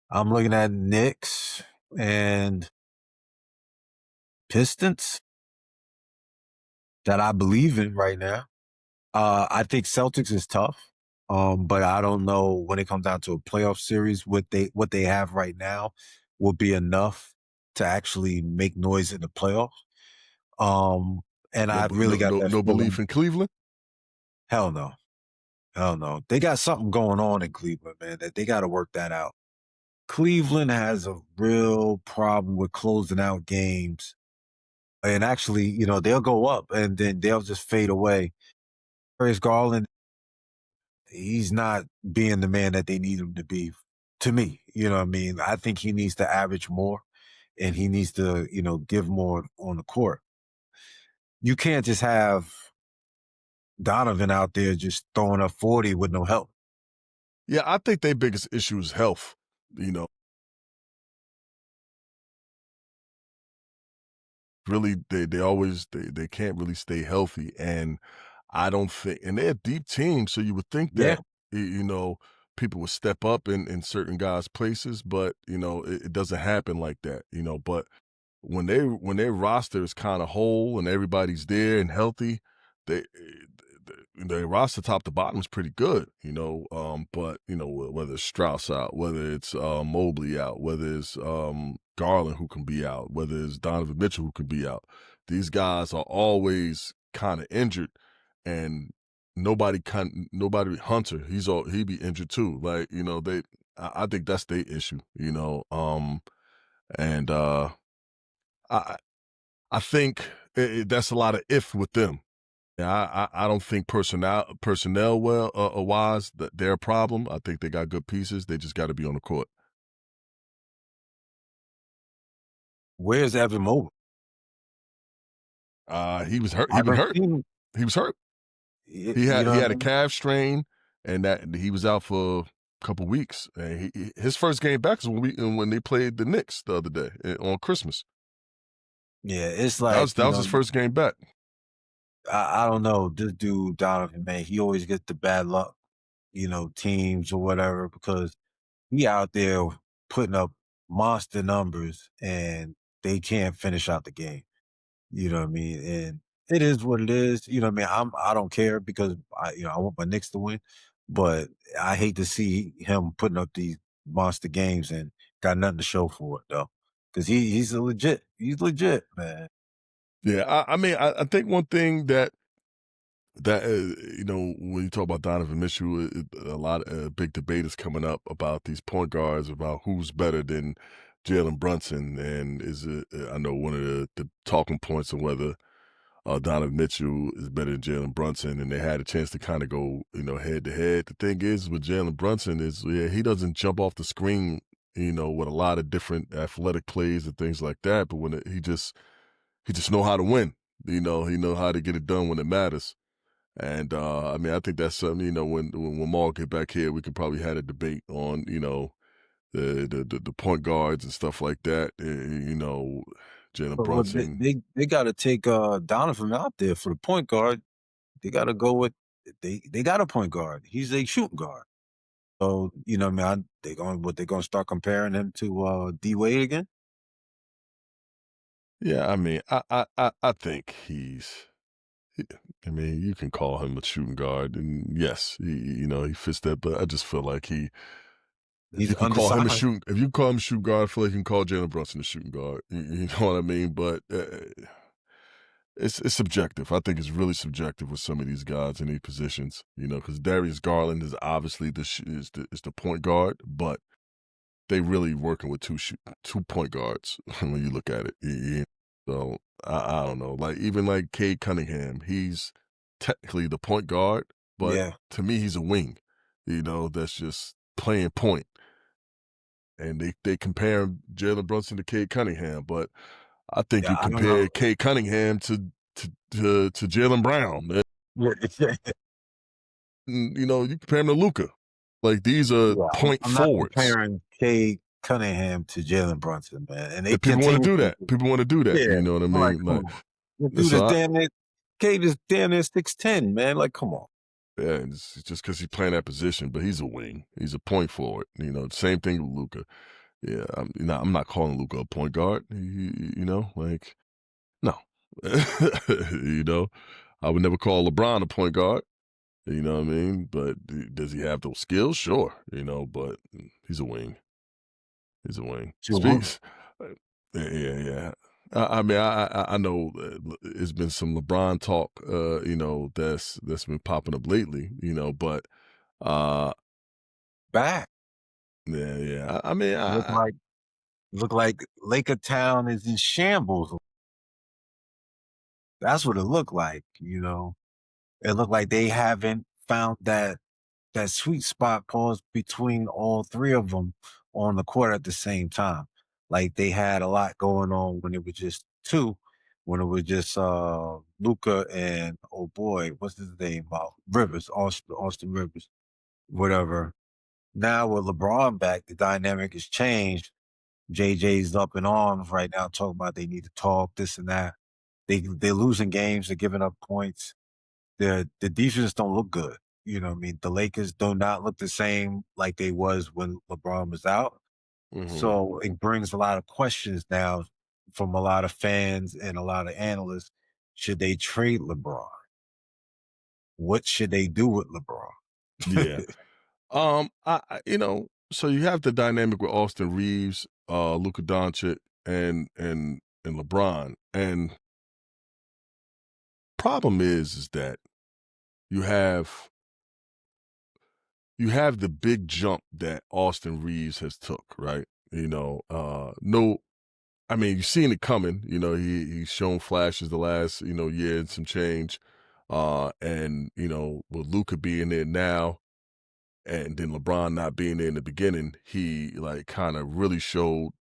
I'm looking at Knicks and Pistons that I believe in right now. I think Celtics is tough. But I don't know when it comes down to a playoff series, what they have right now will be enough to actually make noise in the playoffs. Um, and No, I really got that no belief feeling. in Cleveland. Hell no, hell no. They got something going on in Cleveland, man. That they got to work that out. Cleveland has a real problem with closing out games, and actually, they'll go up and then they'll just fade away. Chris Garland, he's not being the man that they need him to be to me. You know what I mean? I think he needs to average more and he needs to, give more on the court. You can't just have Donovan out there just throwing up 40 with no help. Yeah, I think their biggest issue is health. You know, really, they always they can't really stay healthy, and I don't think, and they're a deep team, so you would think Yeah. that people would step up in certain guys' places, but it doesn't happen like that. But when their roster is kind of whole and everybody's there and healthy, their roster top to bottom is pretty good, but whether it's Strauss out, whether it's Mobley out, whether it's Garland who can be out, whether it's Donovan Mitchell who can be out, these guys are always kind of injured, and nobody Hunter, he be injured too. Like I think that's their issue, and I I think that's a lot of if with them. Yeah, I don't think personnel wise that they're a problem. I think they got good pieces. They just got to be on the court. Where's Evan Mobley? He was hurt. I He been haven't hurt. seen him. He was hurt. You know He what I had a mean? calf strain, and that he was out for a couple weeks. And his first game back is when they played the Knicks the other day on Christmas. Yeah, it's like, That was his first game back. I don't know. This dude Donovan, man, he always gets the bad luck, teams or whatever because he out there putting up monster numbers and they can't finish out the game. You know what I mean? And it is what it is. You know what I mean? I don't care because I want my Knicks to win, but I hate to see him putting up these monster games and got nothing to show for it though. Cause he's legit, man. Yeah, I mean, I think one thing that when you talk about Donovan Mitchell, a lot of big debate is coming up about these point guards, about who's better than Jalen Brunson, and is it? I know one of the talking points on whether Donovan Mitchell is better than Jalen Brunson, and they had a chance to kind of go, head to head. The thing is with Jalen Brunson is, yeah, he doesn't jump off the screen, with a lot of different athletic plays and things like that. But he just know how to win. He know how to get it done when it matters. And I mean, I think that's something, when Maul get back here, we could probably have a debate on, the point guards and stuff like that. Jalen But Brunson. they got to take Donovan out there for the point guard. They got to go with they got a point guard. He's a shooting guard. So man, they going to start comparing him to D Wade again? Yeah, I mean, I think he- I mean, you can call him a shooting guard, and yes, he fits that. But I just feel like if He's you can call him a undersized. shooting, if you call him a shooting guard, I feel like you can call Jalen Brunson a shooting guard. You know what I mean? But it's subjective. I think it's really subjective with some of these guys in these positions. Because Darius Garland is obviously the point guard, but they really working with two point guards when you look at it. So I don't know. Like even like Cade Cunningham, he's technically the point guard, but Yeah, to me he's a wing. That's just playing point. And they compare Jalen Brunson to Cade Cunningham, but I think yeah. you I don't know. compare Cade Cunningham to Jalen Brown. You compare him to Luca. Like these are Yeah, point I'm not forwards. comparing Cade Cunningham to Jalen Brunson, man, and they And people want to do continuously that. do. People want to do that. Yeah, You know what I I'm like, mean? come Like on, the dude is so. damn near Cade is damn near 6'10", man. Like, come on. Yeah, and it's just because he's playing that position, but he's a wing. He's a point forward. Same thing with Luca. Yeah, I'm not calling Luca a point guard. Like no, you know, I would never call LeBron a point guard. You know what I mean? But does he have those skills? Sure. But he's a wing. He's a wing. Sure. Speaks. Yeah, yeah, yeah. I mean, I know it's been some LeBron talk, that's been popping up lately, but uh, Back. yeah, yeah. I mean, Look like look like Laker Town is in shambles. That's what it looked like. It looked like they haven't found that sweet spot pause between all three of them on the court at the same time. Like they had a lot going on when it was just two, when it was just Luca and oh boy, what's his name? Rivers, Austin Rivers, whatever. Now with LeBron back, the dynamic has changed. JJ's up in arms right now, talking about they need to talk, this and that. They're losing games, they're giving up points. The defense don't look good. You know what I mean? The Lakers do not look the same like they was when LeBron was out. hmm So it brings a lot of questions now from a lot of fans and a lot of analysts. Should they trade LeBron? What should they do with yeah. LeBron? So you have the dynamic with Austin Reeves, Luka Doncic, and LeBron, and problem is that you have you have the big jump that Austin Reeves has took, right? No, I mean, you've seen it coming. He's shown flashes the last, year and some change. And, with Luca being there now and then LeBron not being there in the beginning, he like kind of really showed,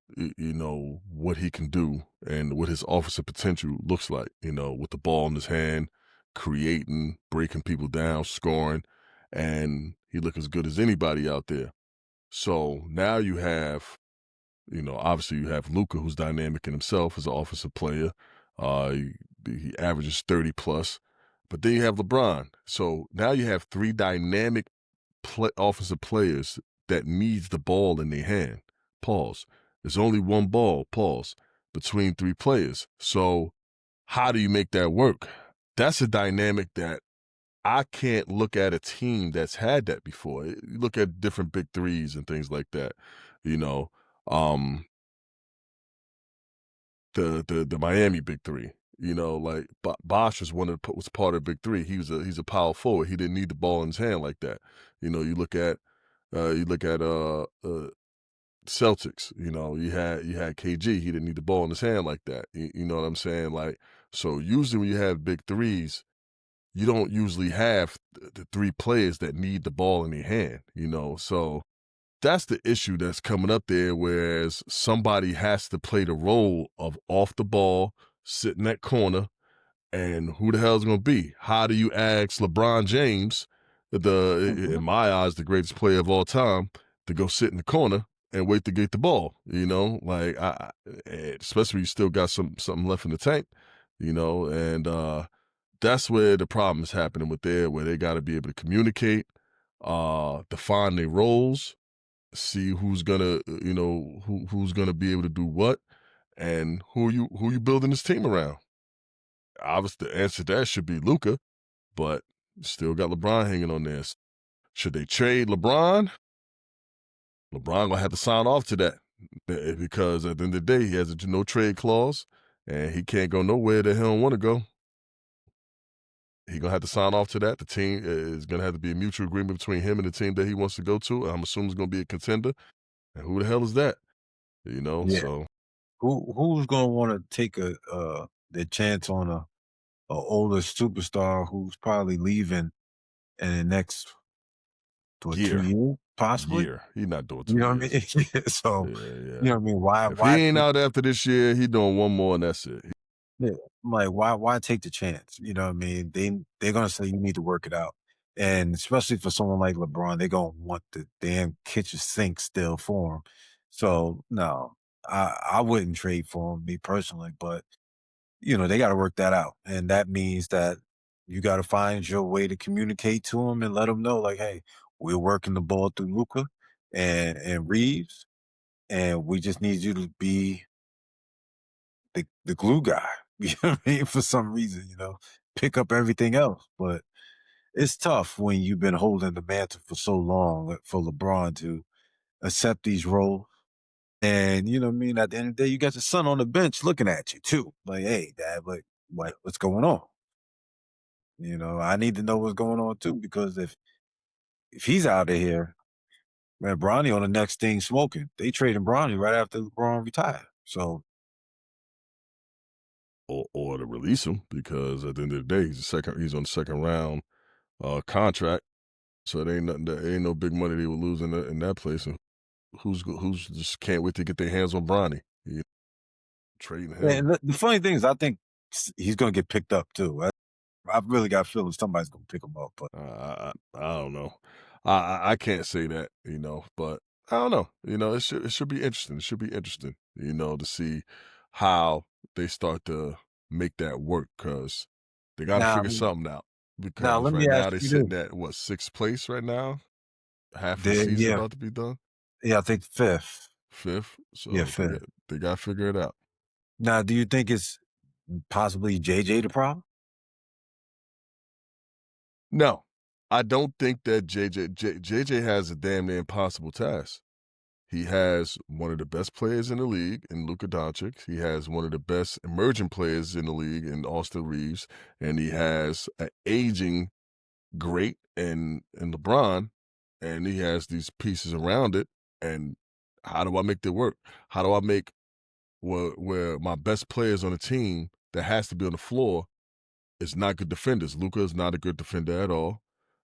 what he can do and what his offensive potential looks like, with the ball in his hand, creating, breaking people down, scoring, and he look as good as anybody out there. So now you have, obviously you have Luca, who's dynamic in himself as an offensive player. He averages 30 plus. But then you have LeBron. So now you have three dynamic offensive players that needs the ball in their hand. Pause. There's only one ball, pause, between three players. So how do you make that work? That's a dynamic that I can't look at a team that's had that before. You look at different big threes and things like that, you know. Um, the Miami Big Three. Like Bosh was was part of the Big Three. He's a power forward. He didn't need the ball in his hand like that. You look at Celtics. You had KG. He didn't need the ball in his hand like that. You know what I'm saying? Like, so usually when you have big threes, you don't usually have the three players that need the ball in their hand. So that's the issue that's coming up there, whereas somebody has to play the role of off the ball, sit in that corner, and who the hell's going to be? How do you ask LeBron James, in Mhm. my eyes, the greatest player of all time, to go sit in the corner and wait to get the ball? Like especially when you still got something left in the tank, and that's where the problem is happening where they got to be able to communicate, define their roles, see who's gonna who's gonna be able to do what, and who you building this team around. Obviously, the answer to that should be Luca, but still got LeBron hanging on there. Should they trade LeBron? LeBron gonna have to sign off to that because at the end of the day, he has a no trade clause, and he can't go nowhere that he don't want to go. He gonna have to sign off to that. The team is gonna have to be a mutual agreement between him and the team that he wants to go to. I'm assuming it's gonna be a contender. And who the hell is that? Yeah. So Who's gonna wanna take their chance on a older superstar who's probably leaving in the next, what, 2 year. years, possibly? He not doing You 2 know what I years. mean? So, Yeah, you yeah. know what I mean? Why If he why ain't take out after this year, he doing one more and that's it. yeah, I'm like, why take the chance? You know what I mean? They're gonna say you need to work it out. And especially for someone like LeBron, they're gonna want the damn kitchen sink still for him. So no, I wouldn't trade for him, me personally, but they gotta work that out. And that means that you gotta find your way to communicate to him and let him know, like, hey, we're working the ball through Luca and Reeves, and we just need you to be the glue guy. You know what I mean? For some reason, pick up everything else. But it's tough when you've been holding the mantle for so long for LeBron to accept these roles. And you know what I mean? At the end of the day, you got your son on the bench looking at you too. Like, hey, dad, like, what's going on? I need to know what's going on too, because if he's out of here, man, Bronny on the next thing smoking. They trading Bronny right after LeBron retired. So Or to release him because at the end of the day, he's on the second round contract. So there ain't no big money they would lose in that place. And who's just can't wait to get their hands on Bronny. Trading and him. the funny thing is, I think he's going to get picked up too. I've really got a feeling somebody's going to pick him up. But I don't know. I can't say that, but I don't know. It should be interesting. It should be interesting, to see how they start to make that work because they got to now, figure something out. now Because let me right ask now they you this: sitting at what, sixth place right now. Half of the They, season yeah, about to be done. yeah, I think fifth. Fifth, Yeah, so they fifth. got they got to figure it out. Now, do you think it's possibly JJ the problem? No, I don't think that JJ has a damn near impossible task. He has one of the best players in the league in Luka Doncic. He has one of the best emerging players in the league in Austin Reeves, and he has an aging great in LeBron, and he has these pieces around it. And how do I make that work? How do I make where my best players on the team that has to be on the floor is not good defenders. Luca is not a good defender at all.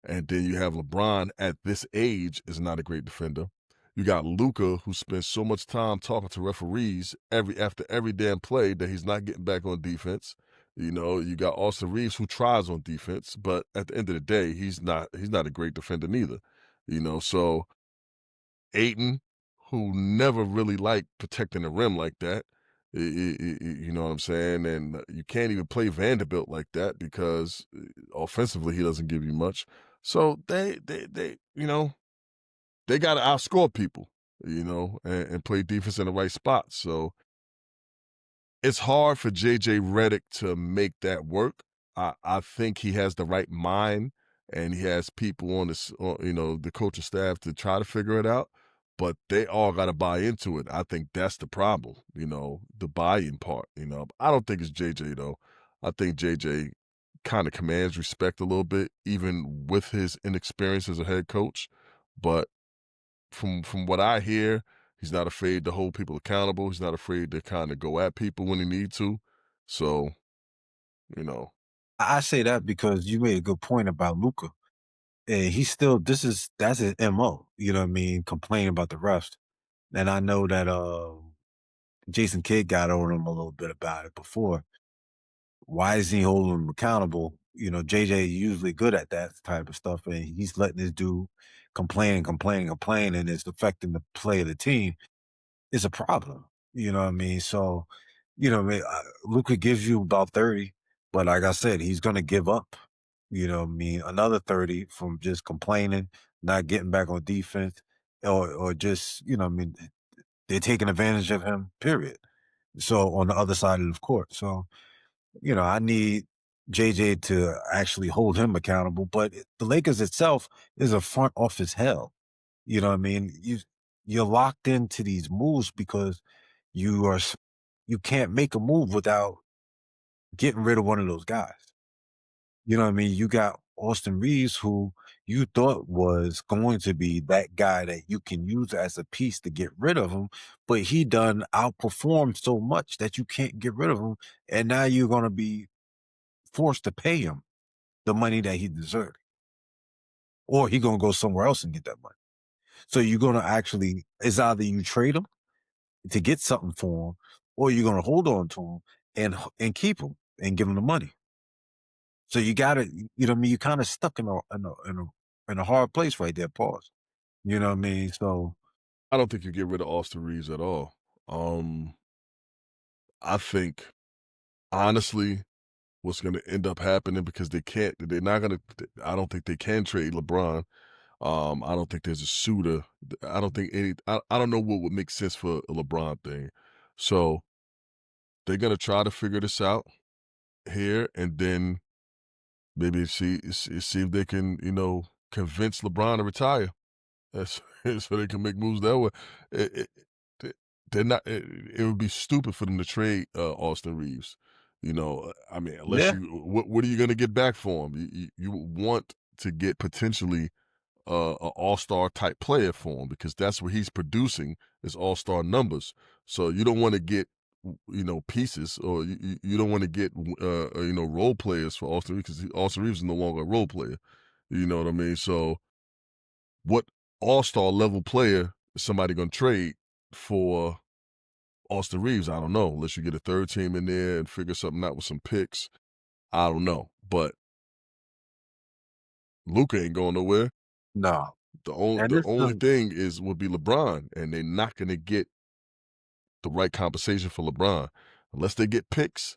And then you have LeBron at this age is not a great defender. You got Luca who spends so much time talking to referees after every damn play that he's not getting back on defense. You got Austin Reeves who tries on defense, but at the end of the day, he's not a great defender neither. So Aiton, who never really liked protecting the rim like that. You know what I'm saying? And you can't even play Vanderbilt like that because offensively he doesn't give you much. So they got to outscore people, and play defense in the right spots. So it's hard for JJ Redick to make that work. I think he has the right mind and he has people on the coaching staff to try to figure it out, but they all got to buy into it. I think that's the problem, the buy-in part. I don't think it's JJ though. I think JJ kind of commands respect a little bit, even with his inexperience as a head coach. But from what I hear, he's not afraid to hold people accountable. He's not afraid to kind of go at people when he need to. So, you know, I say that because you made a good point about Luca. And he's still that's his MO, you know what I mean, complaining about the refs. And I know that Jason Kidd got on him a little bit about it before. Why is he holding him accountable? You know, JJ usually good at that type of stuff, and he's letting this dude complain, and it's affecting the play of the team. It's a problem. You know what I mean? So, Luka gives you about 30, but like I said, he's going to give up. You know what I mean? Another 30 from just complaining, not getting back on defense, or just, what I mean, they're taking advantage of him, period. So on the other side of the court. So, I need JJ to actually hold him accountable. But the Lakers itself is a front office hell. You know what I mean? You're locked into these moves because you are you can't make a move without getting rid of one of those guys. You know what I mean? You got Austin Reeves, who you thought was going to be that guy that you can use as a piece to get rid of him, but he done outperformed so much that you can't get rid of him, and now you're going to be forced to pay him the money that he deserved, or he going to go somewhere else and get that money. So you're going to actually, it's either you trade him to get something for him, or you're going to hold on to him and keep him and give him the money. So you got to, you know what I mean? You're kind of stuck in a hard place right there. Pause. You know what I mean? So I don't think you get rid of Austin Reeves at all. Um, I think honestly, what's going to end up happening because they're not going to. I don't think they can trade LeBron. I don't think there's a suitor. I don't think any. I don't know what would make sense for a LeBron thing. So they're going to try to figure this out here, and then maybe see if they can, convince LeBron to retire. That's so they can make moves that way. It, it, they- they're not. It would be stupid for them to trade Austin Reeves. I mean, unless yeah, what are you going to get back for him? You want to get potentially a all-star type player for him because that's what he's producing is all-star numbers. So you don't want to get pieces or you don't want to get role players for Austin Reeves because Austin Reeves is no longer a role player. You know what I mean? So what all-star level player is somebody going to trade for Austin Reeves? I don't know. Unless you get a third team in there and figure something out with some picks. I don't know. But Luca ain't going nowhere. no. And The this only thing would be LeBron, and they're not going to get the right compensation for LeBron unless they get picks.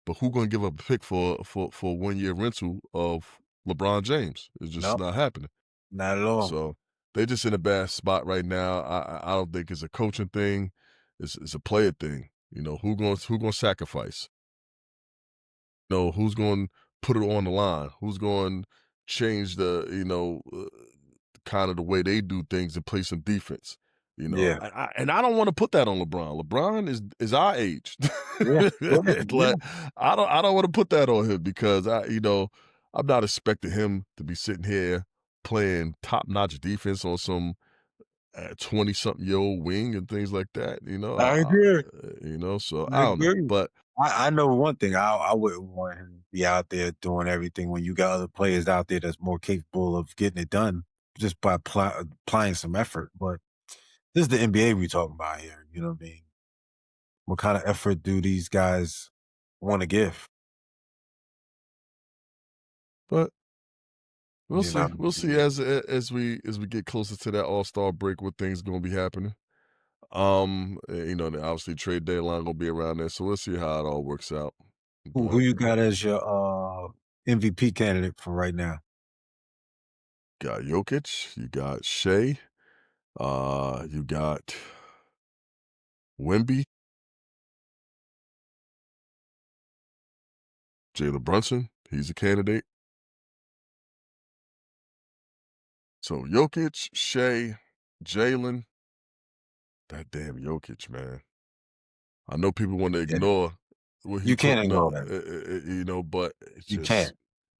But who going to give up a pick for 1 year rental of LeBron James? It's just no, not happening. not at all. So they're just in a bad spot right now. I don't think it's a coaching thing. It's a player thing. Who going to sacrifice? Who's going to put it on the line? Who's going to change kind of the way they do things and play some defense? Yeah, And I don't want to put that on LeBron. LeBron is our age. yeah, yeah, yeah. Like I don't want to put that on him because I'm not expecting him to be sitting here playing top notch defense on some 20 something year old wing and things like that. I agree. So I I don't know, agree. but I know one thing. I wouldn't want him to be out there doing everything when you got other players out there that's more capable of getting it done just by applying some effort. But this is the NBA we talking about here. You know what I mean? What kind of effort do these guys want to give? but we'll You know, see. We'll see as we get closer to that All-Star break what things gonna be happening. Obviously trade deadline gonna be around there, so we'll see how it all works out. Who But you got as your MVP candidate for right now? got Jokic, you got Shea, you got Wemby, Jalen Brunson, he's a candidate. So Jokic, Shea, Jalen, that damn Jokic, man. I know people want to Yeah, ignore what he you can't putting ignore up, that. but it's You just can't.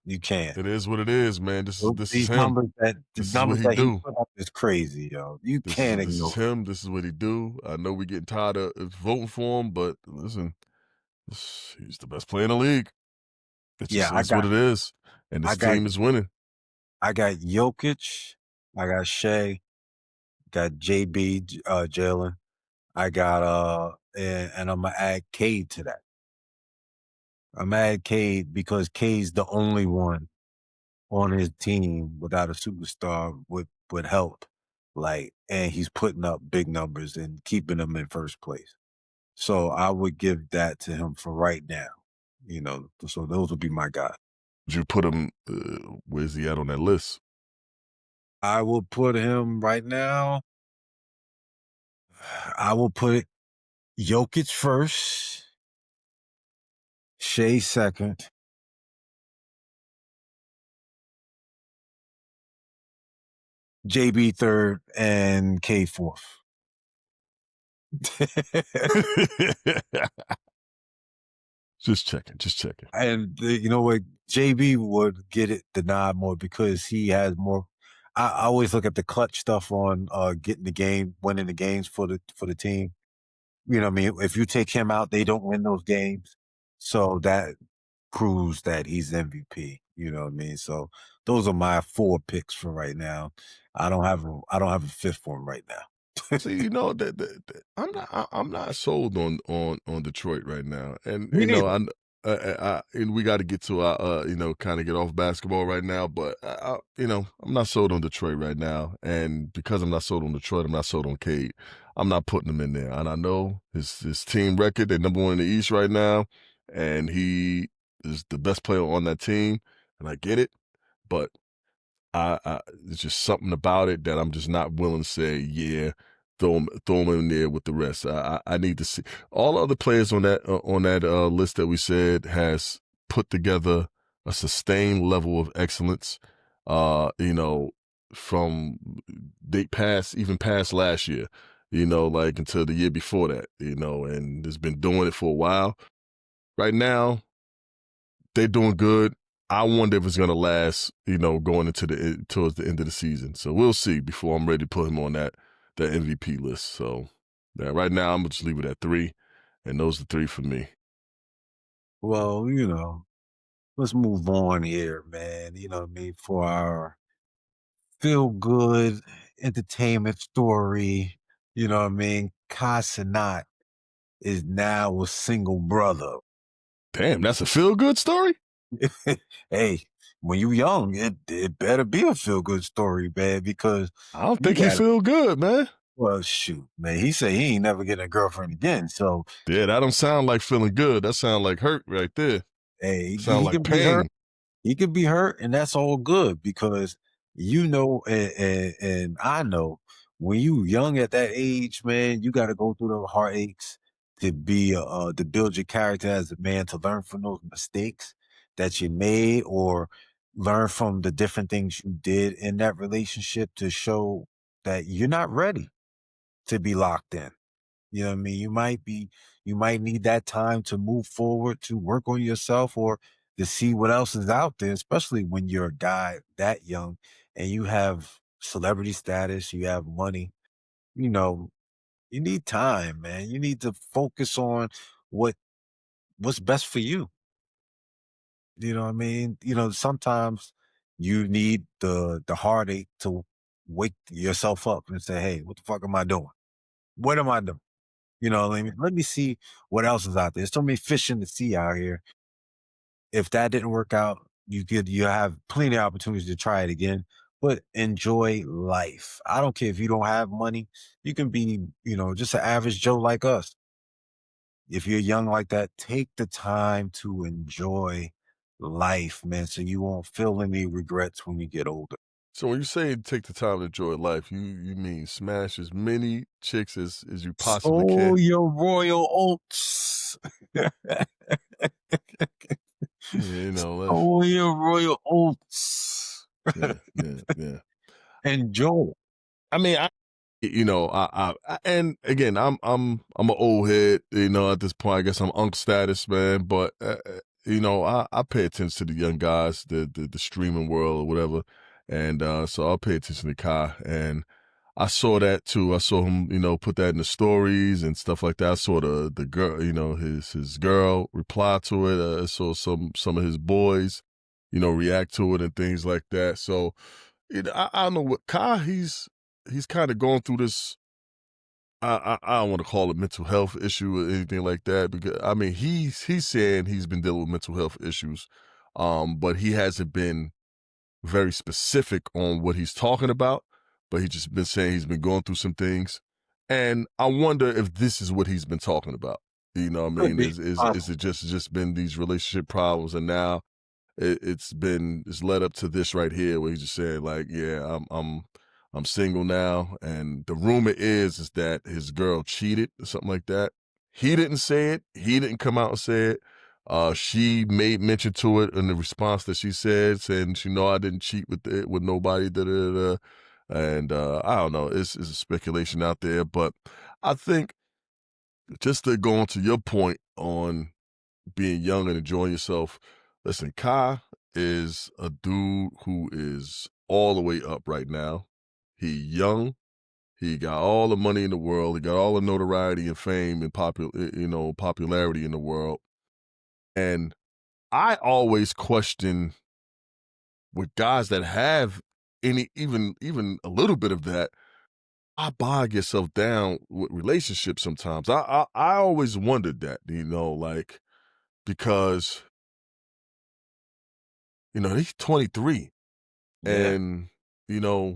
You can't. it is what it is, man. This is These him. numbers that the This is what numbers he that he do. put up is crazy, yo. You This is can't this is ignore it. him. This is what he do. I know we getting tired of voting for him, but listen, he's the best player in the league. It Yeah, just is what it is, and I this got team is winning. I got Jokic, I got Shea, got JB, Jalen. I got and I'm gonna add Cade to that. I'm gonna add Cade because Cade's the only one on his team without a superstar would help. Like, and he's putting up big numbers and keeping them in first place. So I would give that to him for right now. So those would be my guys. Would you put him? Where's he at on that list? I will put him right now. I will put Jokic first, Shea second, JB third, and K fourth. Just checking. Just checking. And you know what? JB would get it the nod more because he has more. I always look at the clutch stuff on getting the game, winning the games for the team. You know what I mean? If you take him out, they don't win those games. So that proves that he's MVP. You know what I mean? So those are my four picks for right now. I don't have a fifth one right now. See, that I'm not sold on Detroit right now, and Me neither. and we got to get to our kind of get off basketball right now, but I'm not sold on Detroit right now, and because I'm not sold on Detroit, I'm not sold on Cade. I'm not putting him in there, and I know his team record, they're number one in the East right now, and he is the best player on that team, and I get it, but I there's just something about it that I'm just not willing to say, yeah, throw him in there with the rest. I need to see all the other players on that list that we said has put together a sustained level of excellence. You know, from they past even past last year, like until the year before that, and has been doing it for a while. Right now, they're doing good. I wonder if it's gonna last, going into towards the end of the season. So we'll see before I'm ready to put him on that MVP list. So yeah, right now I'm gonna just leave it at 3, and those are 3 for me. Well, let's move on here, man. You know what I mean? For our feel good entertainment story, you know what I mean? Kai Cenat is now a single brother. Damn, that's a feel good story. Hey, when you young, it better be a feel good story, man, because I don't you think he got feel good, man. well, shoot, man. He said he ain't never getting a girlfriend again. So, Yeah, that don't sound like feeling good. That sound like hurt right there. hey, Sound he like can be hurt. pain. He could be hurt, and that's all good because and I know when you young at that age, man, you got to go through the heartaches to be to build your character as a man, to learn from those mistakes that you made, or learn from the different things you did in that relationship to show that you're not ready to be locked in. You know what I mean? You might need that time to move forward, to work on yourself, or to see what else is out there, especially when you're a guy that young and you have celebrity status, you have money. You know, you need time, man. You need to focus on what what's best for you. You know what I mean? Sometimes you need the heartache to wake yourself up and say, "Hey, what the fuck am I doing? What am I doing?" Let me see what else is out there. There's so many fish in the sea out here. If that didn't work out, you have plenty of opportunities to try it again. but enjoy life. I don't care if you don't have money. You can be, just an average Joe like us. If you're young like that, take the time to enjoy life, man, so you won't feel any regrets when you get older. So when you say take the time to enjoy life, you mean smash as many chicks as you possibly Sow can? your royal oats. You know, let's Sow your royal oats. yeah, yeah, yeah. Enjoy. I mean, and again, I'm an old head, at this point. I guess I'm unk status, man. But I pay attention to the young guys, the streaming world or whatever, and so I'll pay attention to Kai. And I saw that too. I saw him, put that in the stories and stuff like that. I saw the girl, his girl reply to it. I saw some of his boys, react to it and things like that. So, I don't know what Kai. He's kind of going through this. I don't want to call it mental health issue or anything like that, because I mean he's saying he's been dealing with mental health issues, but he hasn't been very specific on what he's talking about. But he's just been saying he's been going through some things, and I wonder if this is what he's been talking about. You know what I Could mean? be. Is it just been these relationship problems, and now it's led up to this right here where he's just saying like, yeah, I'm single now, and the rumor is that his girl cheated or something like that. He didn't say it. He didn't come out and say it. She made mention to it in the response that she said, saying she know I didn't cheat with nobody. Da, da, da, da. And I don't know. It's a speculation out there, but I think just to go on to your point on being young and enjoying yourself. Listen, Kai is a dude who is all the way up right now. He young. He got all the money in the world. He got all the notoriety and fame and popularity in the world. And I always question with guys that have any even a little bit of that. I bog yourself down with relationships sometimes. I always wondered that, like because he's 23. Yeah. And, you know,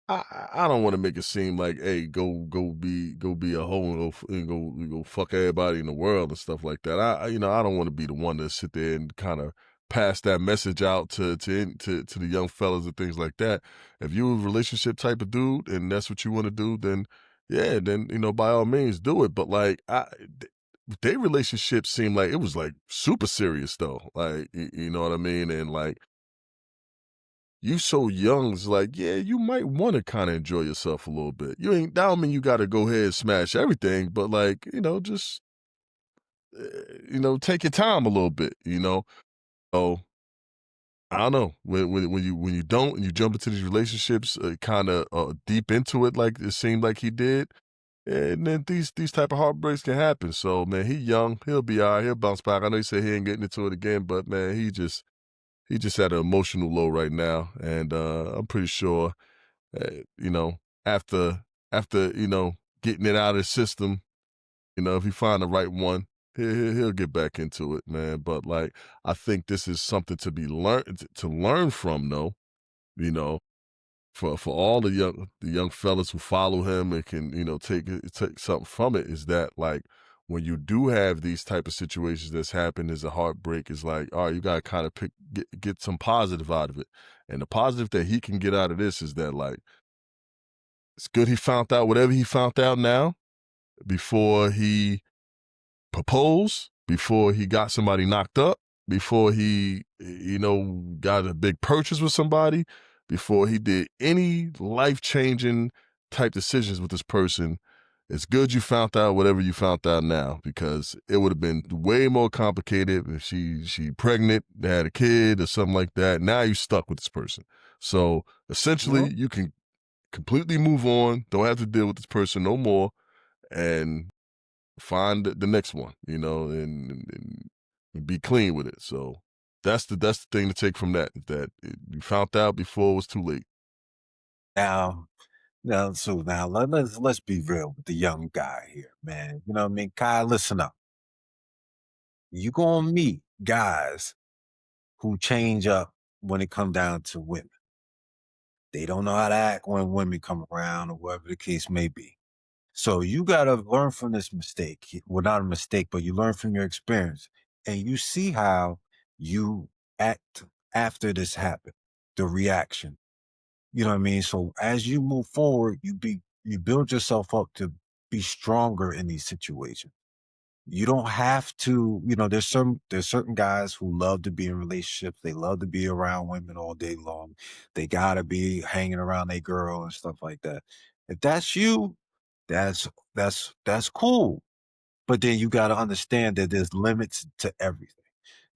I don't want to make it seem like, hey, go be a hoe and go fuck everybody in the world and stuff like that. I don't want to be the one to sit there and kind of pass that message out to the young fellas and things like that. If you're a relationship type of dude and that's what you want to do, then yeah, then by all means do it. But like their relationship seemed like it was like super serious though. Like you know what I mean? And like you so young, it's like, yeah, you might want to kind of enjoy yourself a little bit. You ain't, that don't mean you got to go ahead and smash everything, but like, just, take your time a little bit. So I don't know when you don't and you jump into these relationships, kind of deep into it, like it seemed like he did. And then these type of heartbreaks can happen. So man, he young, he'll be all right, he'll bounce back. I know he said he ain't getting into it again, but man, he just had an emotional low right now, and I'm pretty sure uh, you know, after getting it out of his system, if he find the right one, he'll get back into it, man. But like, I think this is something to be learned to learn from, though. You know, for all the young fellas who follow him and can take something from it is that like when you do have these type of situations that's happened as a heartbreak is like all right, you gotta kind of get some positive out of it, and the positive that he can get out of this is that like it's good he found out whatever he found out now before he proposed, before he got somebody knocked up, before he, got a big purchase with somebody, before he did any life changing type decisions with this person. It's good you found out whatever you found out now because it would have been way more complicated if she pregnant, had a kid or something like that. Now you stuck with this person. So essentially, Well, you can completely move on. Don't have to deal with this person no more, and find the next one, and be clean with it. So that's the thing to take from that. That you found out before it was too late. now, so now let's be real with the young guy here, man. You know what I mean? Kai, listen up. You gonna meet guys who change up when it come down to women. They don't know how to act when women come around or whatever the case may be. So you gotta learn from this mistake. Well, not a mistake, but you learn from your experience, and you see how you act after this happened, the reaction. You know what I mean? So as you move forward, you build yourself up to be stronger in these situations. You don't have to, there's certain guys who love to be in relationships. They love to be around women all day long. They gotta be hanging around a girl and stuff like that. If that's you, that's cool. But then you gotta understand that there's limits to everything.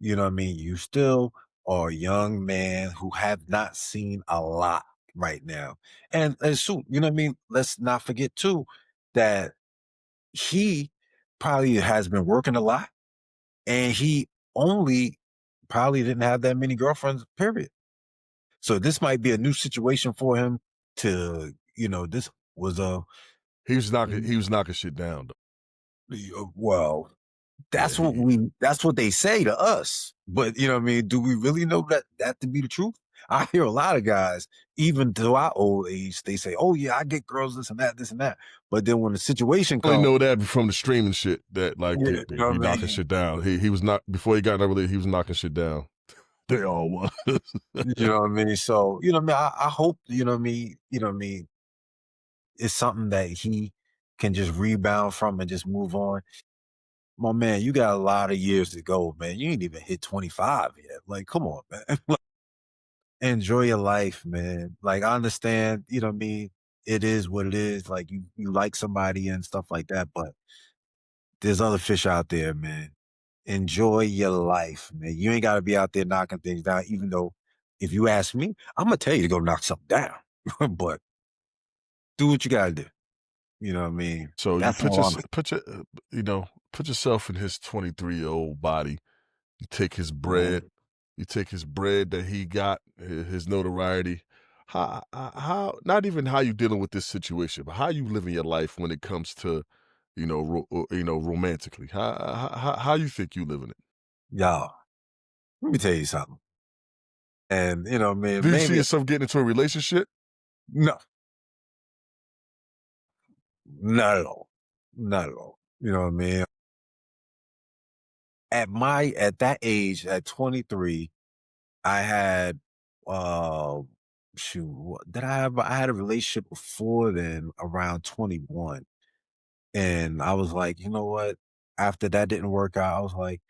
You know what I mean? You still are a young man who have not seen a lot right now. And so, you know what I mean? Let's not forget too that he probably has been working a lot and he only probably didn't have that many girlfriends, period. So this might be a new situation for him to, this was a He was knocking shit down though. well, Yeah, that's what they say to us. But you know what I mean? Do we really know that to be the truth? I hear a lot of guys, even to our old age, they say, "Oh yeah, I get girls, this and that." But then when the situation only comes, know that from the streaming shit that like yeah, yeah, you know he what I knocking mean? shit down. He was not before he got in that relationship, he was knocking shit down. They all was. You know what I mean? So, you know what I mean? I hope, you know what I mean, it's something that he can just rebound from and just move on. My man, you got a lot of years to go, man. You ain't even hit 25 yet. Like, come on, man. Enjoy your life, man. Like, I understand, you know what I mean? It is what it is. Like, you like somebody and stuff like that, but there's other fish out there, man. Enjoy your life, man. You ain't got to be out there knocking things down, even though if you ask me, I'm going to tell you to go knock something down. But do what you got to do. You know what I mean? So you That's all I'm put yourself in his 23-year-old body. You take his bread, saying. you take his bread that he got, his notoriety. How not even how you dealing with this situation, but how you living your life when it comes to, romantically. How you think you living it? Y'all, let me tell you something. And, man, Do you see maybe yourself getting into a relationship? no, not at all. Not at all. You know what I mean? At that age, at 23, I had uh shoot, did I had a relationship before then around 21. And I was like, you know what? After that didn't work out, I was like,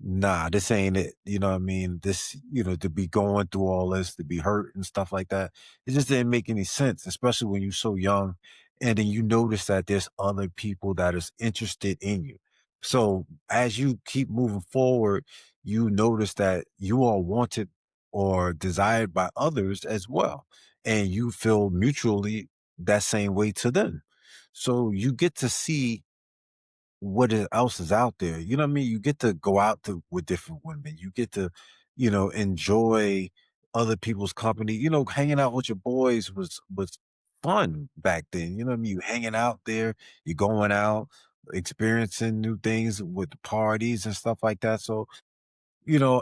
nah, this ain't it. You know what I mean? This, to be going through all this, to be hurt and stuff like that, it just didn't make any sense, especially when you're so young. And then you notice that there's other people that is interested in you. So as you keep moving forward, you notice that you are wanted or desired by others as well. And you feel mutually that same way to them. So you get to see else is out there. You know what I mean? You get to go out with different women. You get to, enjoy other people's company. Hanging out with your boys was fun back then. You know what I mean? You hanging out there, you going out, experiencing new things with the parties and stuff like that. So,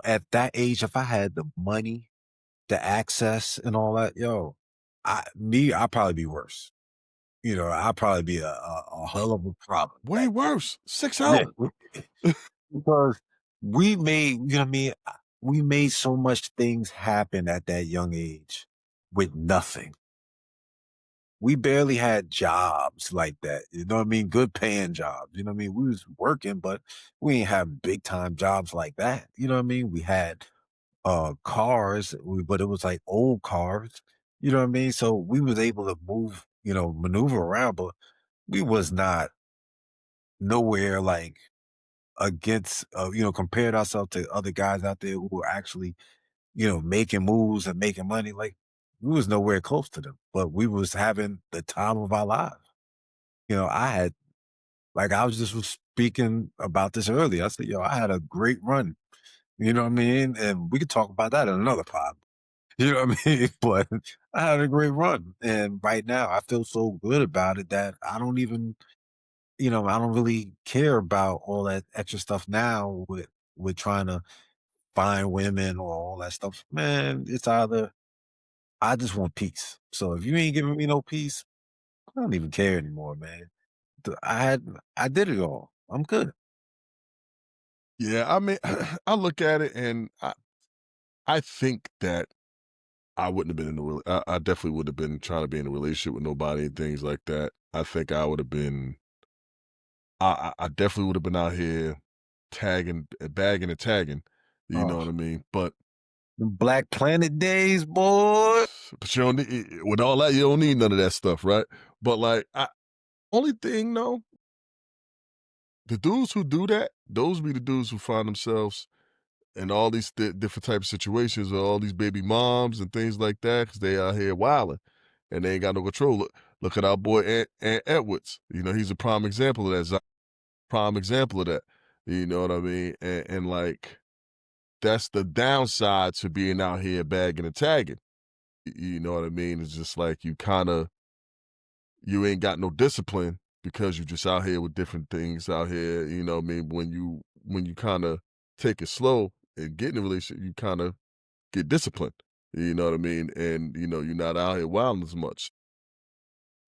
at that age, if I had the money, the access and all that, I'd probably be worse. I'd probably be a hell of a problem Way back then. worse. Yeah. 6-0. Because we made, you know what I mean? We made so much things happen at that young age with nothing. We barely had jobs like that. You know what I mean? Good paying jobs. You know what I mean? We was working, but we ain't have big time jobs like that. You know what I mean? We had cars, but it was like old cars. You know what I mean? So we was able to move, maneuver around, but we was not nowhere like against, compared ourselves to other guys out there who were actually, making moves and making money. Like we was nowhere close to them, but we was having the time of our lives. I had, like, I was just was speaking about this earlier. I said, yo, I had a great run. You know what I mean? And we could talk about that in another pod. You know what I mean? But I had a great run. And right now I feel so good about it that I don't even, I don't really care about all that extra stuff now with trying to fine women or all that stuff. Man, it's either I just want peace. So if you ain't giving me no peace, I don't even care anymore, man. I did it all. I'm good. Yeah, I mean, I look at it and I think that I wouldn't have been in a I definitely would have been trying to be in a relationship with nobody and things like that. I think I would have been I definitely would have been out here tagging, bagging and tagging, you know Oh, what I mean? But the Black Planet days, boy. you don't need, with all that, you don't need none of that stuff, right? But like, only thing though, the dudes who do that, those be the dudes who find themselves in all these different types of situations with all these baby moms and things like that because they out here wilding and they ain't got no control. Look at our boy Ant Edwards. You know, he's a prime example of that. Prime example of that. You know what I mean? And like, that's the downside to being out here bagging and tagging. You know what I mean? It's just like you ain't got no discipline because you just out here with different things out here. You know what I mean? When you kind of take it slow and get in a relationship, you kind of get disciplined. You know what I mean? And you're not out here wilding as much.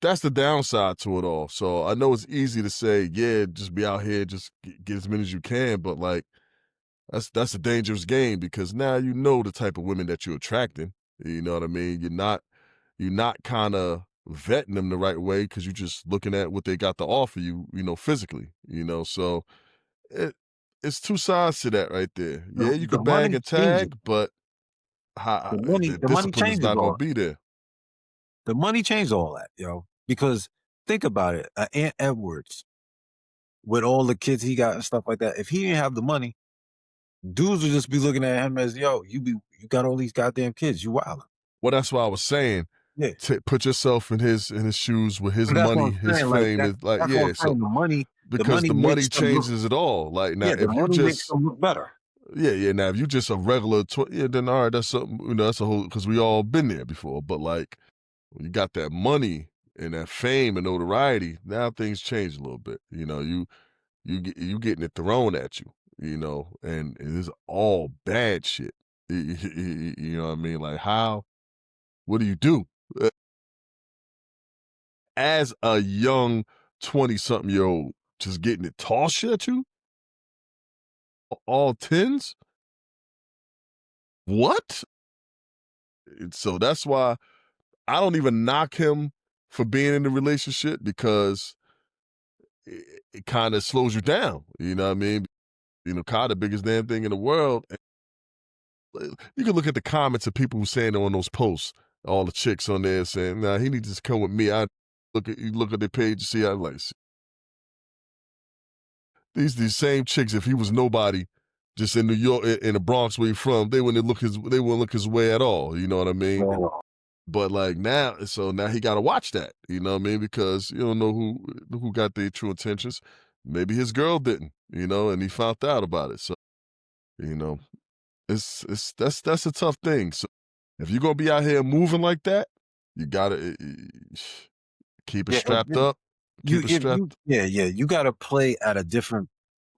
That's the downside to it all. So I know it's easy to say, yeah, just be out here, just get as many as you can, but like that's a dangerous game because now you know the type of women that you're attracting. You know what I mean? You're not kind of vetting them the right way because you're just looking at what they got to offer you, physically. So it it's two sides to that right there. Yeah, you The could bag money and changes. tag, but The the money, the money discipline is changes not going to all. be there. The money changed all that, because think about it. Ant Edwards, with all the kids he got and stuff like that, if he didn't have the money, dudes would just be looking at him as, yo, you got all these goddamn kids, you wild. Well, that's why I was saying, Yeah. put yourself in his shoes with his But that's what money, I'm his saying. Like fame. that Is like, that's what yeah. I'm So saying. The because money the makes money them look, changes it all. Like now, yeah, the if you money makes just them look better. yeah. Now if you just a regular, yeah, then all right, that's something. That's a whole because we all been there before. But like when you got that money and that fame and notoriety, now things change a little bit. You getting it thrown at you. And it is all bad shit. You know what I mean? Like how? What do you do? As a young 20-something-year-old, just getting it tossed at you? All 10s? What? And so that's why I don't even knock him for being in the relationship because it kinda slows you down, you know what I mean? Kinda the biggest damn thing in the world. You can look at the comments of people who saying on those posts, all the chicks on there saying, "Nah, he needs to just come with me." You look at their page, you see, I like, these same chicks, if he was nobody, just in New York, in the Bronx where he from, they wouldn't look his way at all. You know what I mean? Oh, But like now, so now he got to watch that. You know what I mean? Because you don't know who got their true intentions. Maybe his girl didn't. And he found out about it. So you know, it's that's a tough thing. So if you're gonna be out here moving like that, you gotta keep it yeah, strapped up. Keep it if you, strapped. yeah, yeah, you got to play at a different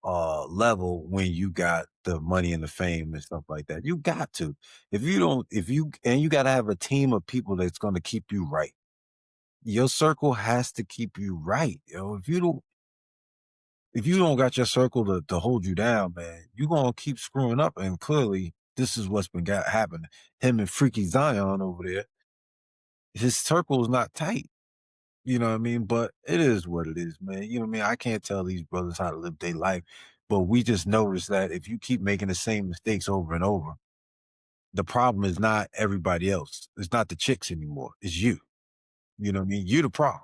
level when you got the money and the fame and stuff like that. You got to. If you don't, if you and you got to have a team of people that's going to keep you right. Your circle has to keep you right. If you don't got your circle to hold you down, man, you're gonna keep screwing up. And clearly, this is what's been happening. Him and Freaky Zion over there, his circle is not tight. You know what I mean? But it is what it is, man. You know what I mean? I can't tell these brothers how to live their life, but we just notice that if you keep making the same mistakes over and over, the problem is not everybody else. It's not the chicks anymore. It's you. You know what I mean? You're the problem.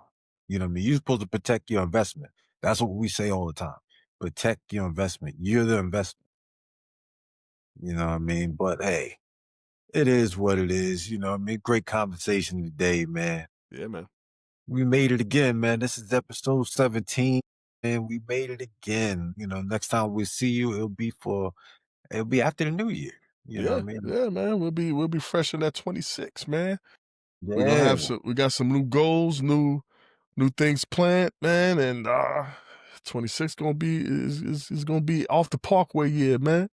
You know what I mean? You're supposed to protect your investment. That's what we say all the time. Protect your investment. You're the investment. You know what I mean? But hey, it is what it is. You know what I mean? Great conversation today, man. Yeah, man. We made it again, man. This is episode 17, and we made it again. Next time we see you, it'll be after the new year. You know what Yeah, I mean? yeah, man. We'll be fresh in that 26, man. We're gonna Yeah. have we got some new goals, new things planned, man, and 26 gonna be is gonna be off the Parkway year, man.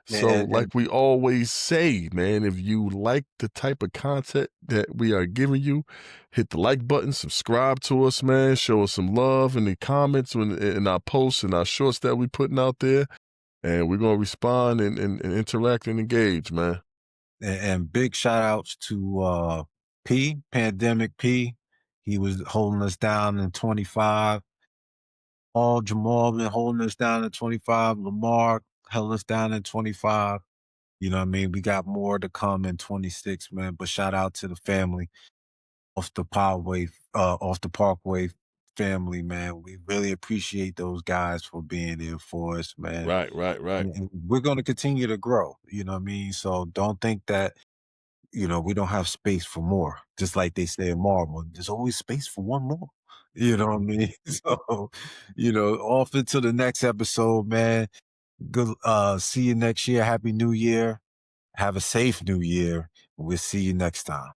So, And like we always say, man, if you like the type of content that we are giving you, hit the like button, subscribe to us, man. Show us some love in the comments in our posts and our shorts that we putting out there. And we're gonna respond and interact and engage, man. and big shout outs to Pandemic P. He was holding us down in 25. All Jamal been holding us down in 25. Lamar held us down in 25. You know what I mean? We got more to come in 26, man. But shout out to the family off the Parkway family, man. We really appreciate those guys for being there for us, man. Right, right, right. And we're going to continue to grow. You know what I mean? So don't think that we don't have space for more. Just like they say in Marvel, there's always space for one more. You know what I mean? So, off into the next episode, man. Good see you next year. Happy New Year. Have a safe new year. We'll see you next time.